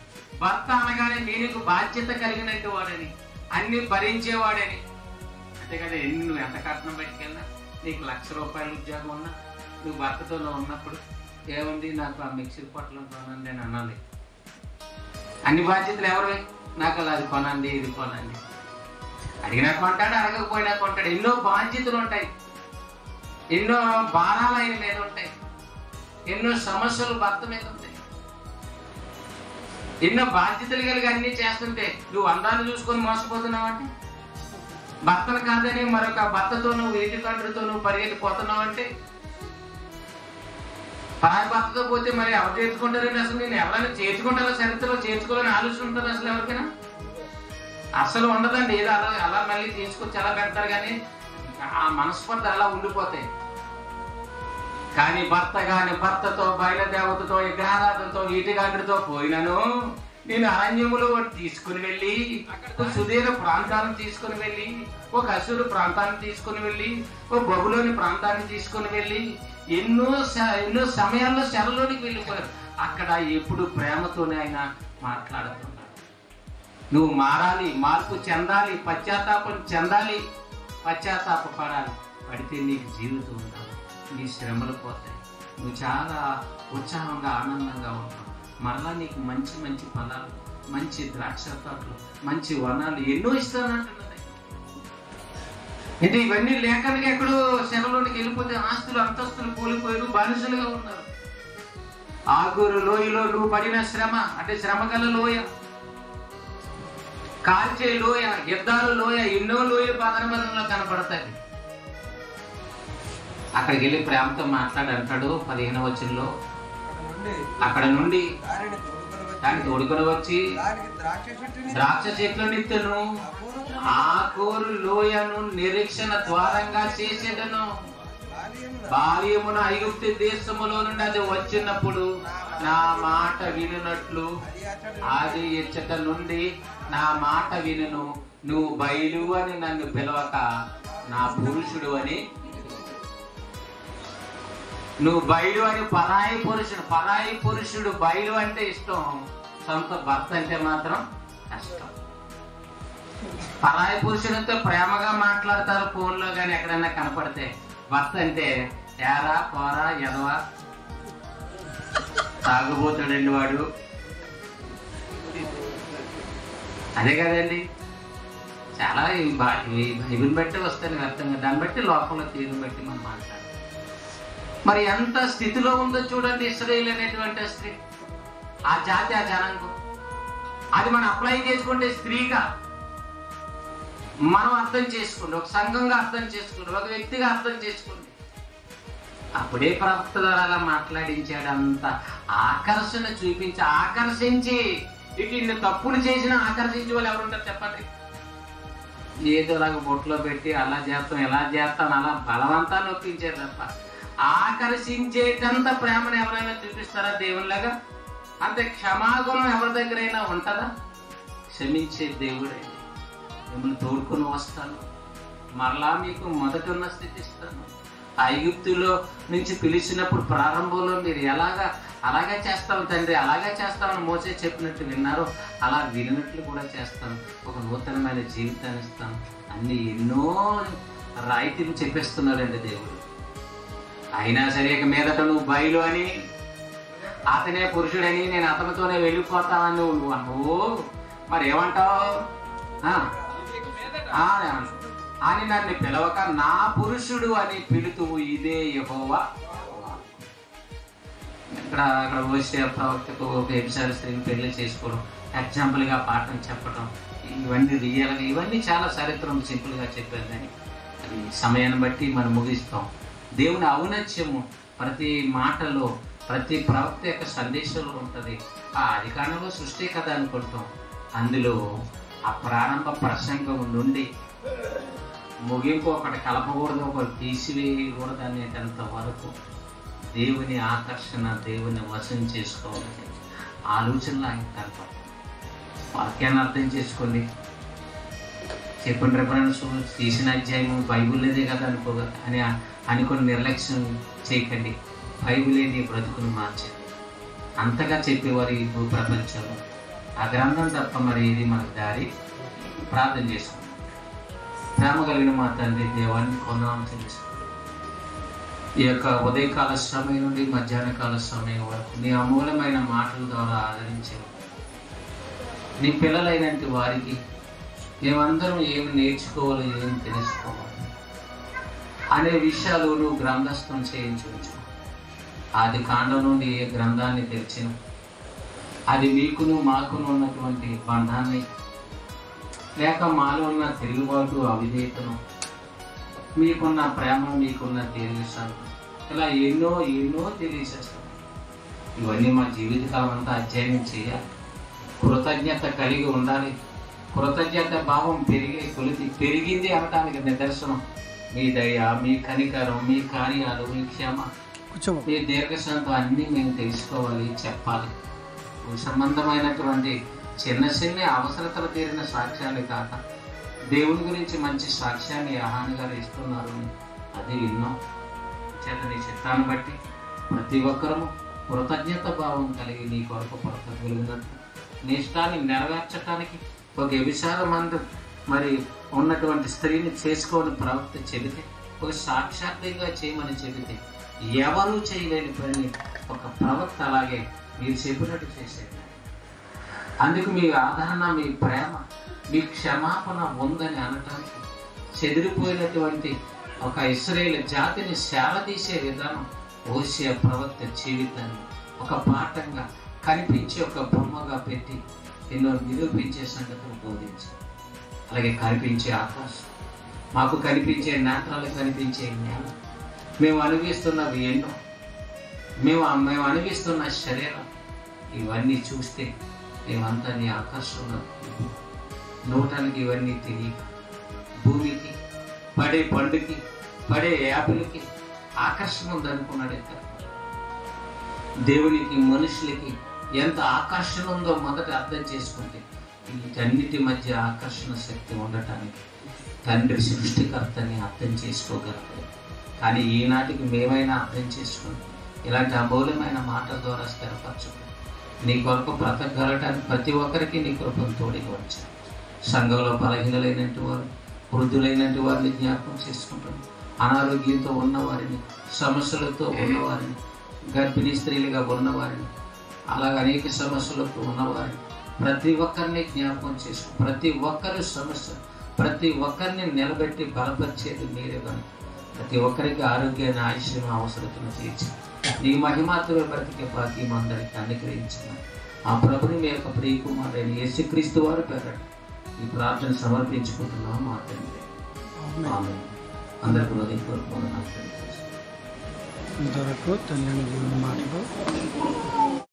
S2: భర్త అనగానే నీకు బాధ్యత కలిగినట్టు వాడని, అన్ని భరించేవాడని. అంతేకాదు, నువ్వు ఎంత కట్నం పెట్టుకెళ్ళినా, నీకు ₹1,00,000 ఉద్యోగం ఉన్నా, నువ్వు భర్తతో ఉన్నప్పుడు ఏముంది, నాకు ఆ మిక్సర్ పొట్టలు కొనండి అని అనాలి. అన్ని బాధ్యతలు ఎవరివి? నాకు అది కొనండి, ఇది కొనండి. అడిగినా కొంటాడు, అడగకపోయినా కొంటాడు. ఎన్నో బాధ్యతలు ఉంటాయి, ఎన్నో భారాలు ఆయన మీద ఉంటాయి, ఎన్నో సమస్యలు భర్త మీద ఉంటాయి. ఎన్నో బాధ్యతలు కలిగి అన్ని చేస్తుంటే నువ్వు అందాన్ని చూసుకొని మోసపోతున్నావు అంటే, భర్తను కాదని మరొక భర్తతో నువ్వు ఏటికండ్రితో నువ్వు పరిగెత్తిపోతున్నావు అంటే, పరాయి భర్తతో పోతే మరి ఎవరు చేర్చుకుంటారండి? అసలు నేను ఎవరైనా చేర్చుకుంటారో, చరిత్రలో చేర్చుకోవాలని ఆలోచన ఉంటుంది అసలు ఎవరికైనా? అసలు ఉండదండి. ఏదో అలా మళ్ళీ తీసుకొచ్చి అలా పెడతారు, కానీ ఆ మనస్పర్ధ అలా ఉండిపోతాయి. కానీ భర్తతో బయలుదేవతతో విగ్రహారాధనతో వీటిగాండ్రితో పోయినను నేను అరణ్యములో తీసుకుని వెళ్ళి ఒక సుదీర్ఘ ప్రాంతాన్ని తీసుకుని వెళ్ళి ఒక అసురు ప్రాంతాన్ని తీసుకుని వెళ్ళి ఒక బబులోని ప్రాంతాన్ని తీసుకుని వెళ్ళి ఎన్నో సమయాల్లో చెరలోనికి వెళ్ళిపోయారు. అక్కడ ఎప్పుడు ప్రేమతోనే ఆయన మాట్లాడుతున్నాడు. నువ్వు మారాలి, మార్పు చెందాలి, పశ్చాత్తాపం చెందాలి, పశ్చాత్తాపడాలి. పడితే నీకు జీవితం ఉండదు, నీ శ్రమలు పోతాయి, నువ్వు చాలా ఉత్సాహంగా ఆనందంగా ఉంటావు. మరలా నీకు మంచి మంచి ఫలాలు, మంచి ద్రాక్ష తోటలు, మంచి వనాలు ఎన్నో ఇస్తానంటున్నది. అంటే ఇవన్నీ లేఖనకి ఎక్కడో శరలోనికి వెళ్ళిపోతే ఆస్తులు అంతస్తులు కూలిపోయారు, బానిసలుగా ఉన్నారు. ఆగూరు లోయలో నువ్వు పడిన శ్రమ అంటే శ్రమగల లోయ, కాల్చే లోయ, యుద్ధాల లోయ, ఎన్నో లోయలు పదనమరంలో కనపడతాయి. అక్కడికి వెళ్ళి ప్రేమతో మాట్లాడి అంటాడు 15వ వచనంలో, అక్కడ నుండి దాన్ని తోడుకొని వచ్చి ద్రాక్ష చెట్ల నిత్యను ఆకూరు లోయను నిరీక్షణ ద్వారంగా చేసేదను. బాల్యమున ఐగుప్తు దేశములో నుండి అది వచ్చినప్పుడు నా మాట వినున్నట్లు అది ఇచ్చట నుండి నా మాట వినును. నువ్వు బయలు అని నన్ను పిలవక నా పురుషుడు అని, నువ్వు బయలు అని పరాయి పురుషుడు బయలు అంటే ఇష్టం, సొంత భర్త అంటే మాత్రం కష్టం. పరాయి పురుషుడితో ప్రేమగా మాట్లాడతారు ఫోన్లో కానీ ఎక్కడైనా కనపడితే. భర్త అంటే ఏరా పోరా ఎదవా తాగుబోతాడండి వాడు, అదే కదండి. చాలా బైబిల్ బట్టి వస్తాయి అర్థంగా, దాన్ని బట్టి లోకంలో తీరుని బట్టి మనం మాట్లాడాలి. మరి ఎంత స్థితిలో ఉందో చూడండి ఇశ్రాయేలు అనేటువంటి స్త్రీ, ఆ జాతి, ఆ జనాంగం. అది మనం అప్లై చేసుకుంటే స్త్రీగా మనం అర్థం చేసుకోండి, ఒక సంఘంగా అర్థం చేసుకోండి, ఒక వ్యక్తిగా అర్థం చేసుకోండి. అప్పుడే ప్రవక్త ద్వారా అలా మాట్లాడించాడు. అంత ఆకర్షణ చూపించి ఆకర్షించి, ఇటు తప్పులు చేసిన ఆకర్షించే వాళ్ళు ఎవరుంటారు చెప్పండి? ఏదో అలాగ బొట్లో పెట్టి అలా చేస్తాం ఎలా చేస్తాం అలా బలవంతా నొప్పించారు తప్ప ఆకర్షించేటంత ప్రేమను ఎవరైనా చూపిస్తారా దేవునిలాగా? అంతే క్షమాగుణం ఎవరి దగ్గరైనా ఉంటుందా? క్షమించే దేవుడే. మిమ్మల్ని తోడుకొని వస్తాను, మరలా మీకు మొదటి ఉన్న స్థితి ఇస్తాను. ఐగుప్తులో నుంచి పిలిచినప్పుడు ప్రారంభంలో మీరు అలాగే చేస్తాం తండ్రి, అలాగే చేస్తామని మోసే చెప్పినట్టు విన్నారు, అలా వినట్లు కూడా చేస్తాం. ఒక నూతనమైన జీవితాన్ని ఇస్తాం. అన్ని ఎన్నో రాయితీలు చెప్పేస్తున్నాడండి దేవుడు. అయినా సరే ఇక మీదట నువ్వు బయలు అని, అతనే పురుషుడని, నేను అతనితోనే వెళ్ళిపోతానని నువ్వు అన్నావు. మరి ఏమంటావు? అని నన్ను పిలవక నా పురుషుడు అని పిలుతువు, ఇదే యెహోవా. ఇక్కడ వచ్చే ప్రవక్తకు ఒక వ్యభిచార స్త్రీని పెళ్లి చేసుకోవడం, ఎగ్జాంపుల్గా పాఠం చెప్పడం, ఇవన్నీ రియల్గా, ఇవన్నీ చాలా చరిత్రం సింపుల్గా చెప్పారు. కానీ అది సమయాన్ని బట్టి మనం ముగిస్తాం. దేవుని ఔన్నత్యము ప్రతి మాటలో, ప్రతి ప్రవక్త యొక్క సందేశంలో ఉంటుంది. ఆ ఆదికాండంలో సృష్టి కథ అనుకుంటాం, అందులో ఆ ప్రారంభ ప్రసంగం నుండి ముగింపు ఒకటి కలపకూడదు, ఒకటి తీసివేయకూడదు అనేటంత వరకు దేవుని ఆకర్షణ, దేవుని వశం చేసుకోవాలని ఆలోచనలు ఆయన కనపడతాయి. వాక్యాన్ని అర్థం చేసుకోండి. చెప్పండి రెఫరెన్స్ తీసిన అధ్యాయం బైబిల్లేదే కదా అని అనుకుని నిర్లక్ష్యం చేయకండి. బైబిలే నీ బ్రతుకును మార్చండి. అంతగా చెప్పేవారు ఈ భూ ప్రపంచంలో ఆ గ్రంథం తప్ప మరి ఇది మనకు దారి. ప్రార్థన చేసుకుంటాం. ప్రేమ కలిగిన మా తండ్రి, దేవాన్ని కొందనాలు చెల్లిస్తాం. ఈ యొక్క ఉదయకాల సమయం నుండి మధ్యాహ్న కాల సమయం వరకు నీ అమూలమైన మాటల ద్వారా ఆదరించావు. నీ పిల్లలైనటువంటి వారికి మేమందరం ఏమి నేర్చుకోవాలి, ఏమి తెలుసుకోవాలి అనే విషయాలు నువ్వు గ్రంథస్థం చేయించవచ్చు. ఆది కాండం నుండి ఏ గ్రంథాన్ని తెరిచిన అది మీకును మాకును ఉన్నటువంటి బంధాన్ని, లేక మాలో ఉన్న తిరుగుబాటు, అవిధేయతను, మీకున్న ప్రేమ, మీకున్న తెలియసాను, ఇలా ఎన్నో ఎన్నో తెలియజేస్తాం. ఇవన్నీ మా జీవితకాలం అంతా అధ్యయనం చేయాలి. కృతజ్ఞత కలిగి ఉండాలి. కృతజ్ఞత భావం పెరిగింది అనటానికి నిదర్శనం మీ దయ, మీ కనికరం, మీ కార్యాలు, మీ క్షమ, మీ దీర్ఘశాంతం అన్నీ మేము తెలుసుకోవాలి, చెప్పాలి. సంబంధమైనటువంటి చిన్న చిన్న అవసరతలు తీరిన సాక్ష్యాన్ని కాక దేవుని గురించి మంచి సాక్ష్యాన్ని యోహాను గారు ఇస్తున్నారు అని అది విన్నాం. చేత నీ చిత్తాన్ని బట్టి ప్రతి ఒక్కరము కృతజ్ఞత భావం కలిగి నీ కొరకు బ్రతకగలిగినట్లు నీ ఇష్టాన్ని నెరవేర్చడానికి ఒక వ్యభిచారమందు మరి ఉన్నటువంటి స్త్రీని చేసుకోని ప్రవక్త చెబితే, ఒక సాక్షాత్తంగా చేయమని చెబితే ఎవరూ చేయలేని పని ఒక ప్రవక్త అలాగే మీరు చెప్పినట్టు చేసేది. అందుకు మీ ఆదరణ, మీ ప్రేమ, మీ క్షమాపణ ఉందని అనటానికి చెదిరిపోయినటువంటి ఒక ఇశ్రాయేలు జాతిని సేలదీసే విధానం హోషేయ ప్రవక్త జీవితాన్ని ఒక పాఠంగా కనిపించి ఒక బొమ్మగా పెట్టి ఎన్నో నిరూపించే సంగతులు బోధించారు. అలాగే కనిపించే ఆకాశం, మాకు కనిపించే నేత్రాలు కనిపించే నేల, మేము అనుభవిస్తున్నవి ఎన్నో, మేము అనుభవిస్తున్న శరీరం, ఇవన్నీ చూస్తే మేమంతా నీ ఆకర్షణలో నోటానికి ఇవన్నీ తెలియక భూమికి పడే పండుకి పడే యాపిల్కి ఆకర్షణ ఉందనుకున్నాడే తప్ప దేవునికి మనుషులకి ఎంత ఆకర్షణ ఉందో మొదట అర్థం చేసుకుంటే వీటన్నిటి మధ్య ఆకర్షణ శక్తి ఉండటానికి తండ్రి సృష్టికర్తని అర్థం చేసుకోగలరు. కానీ ఈనాటికి మేమైనా అర్థం చేసుకుని ఇలాంటి అమూల్యమైన మాటల ద్వారా స్థిరపరచుకుని నీ కొరకు బ్రతకగలటానికి ప్రతి ఒక్కరికి నీ కృపను తోడికి వచ్చాను. సంఘంలో బలహీనలైనటువంటి వారు, వృద్ధులైనటువంటి వారిని జ్ఞాపకం చేసుకుంటాను. అనారోగ్యంతో ఉన్నవారిని, సమస్యలతో ఉన్నవారిని, గర్భిణీ స్త్రీలుగా ఉన్నవారిని, అలాగే అనేక సమస్యలతో ఉన్నవారిని ప్రతి ఒక్కరిని జ్ఞాపకం చేసుకో. ప్రతి ఒక్కరి సమస్య, ప్రతి ఒక్కరిని నిలబెట్టి బలపరిచేది మీరే కనుక ప్రతి ఒక్కరికి ఆరోగ్యాన్ని, ఆయుష్ను, అవసరతను తీర్చి నీ మహిమాత్రమే బ్రతికే భాగ్యం అందరికీ అనుగ్రహించిన ఆ ప్రభుని మీ యొక్క ప్రియకుమారుడైన యేసుక్రీస్తు వారి పేరట ఈ ప్రార్థన సమర్పించుకుంటున్నాం మా తండ్రి. ఆమేన్. అందరికీ హృదయపూర్వకంగా
S3: ఇంతవరకు తల్లిని మాటలు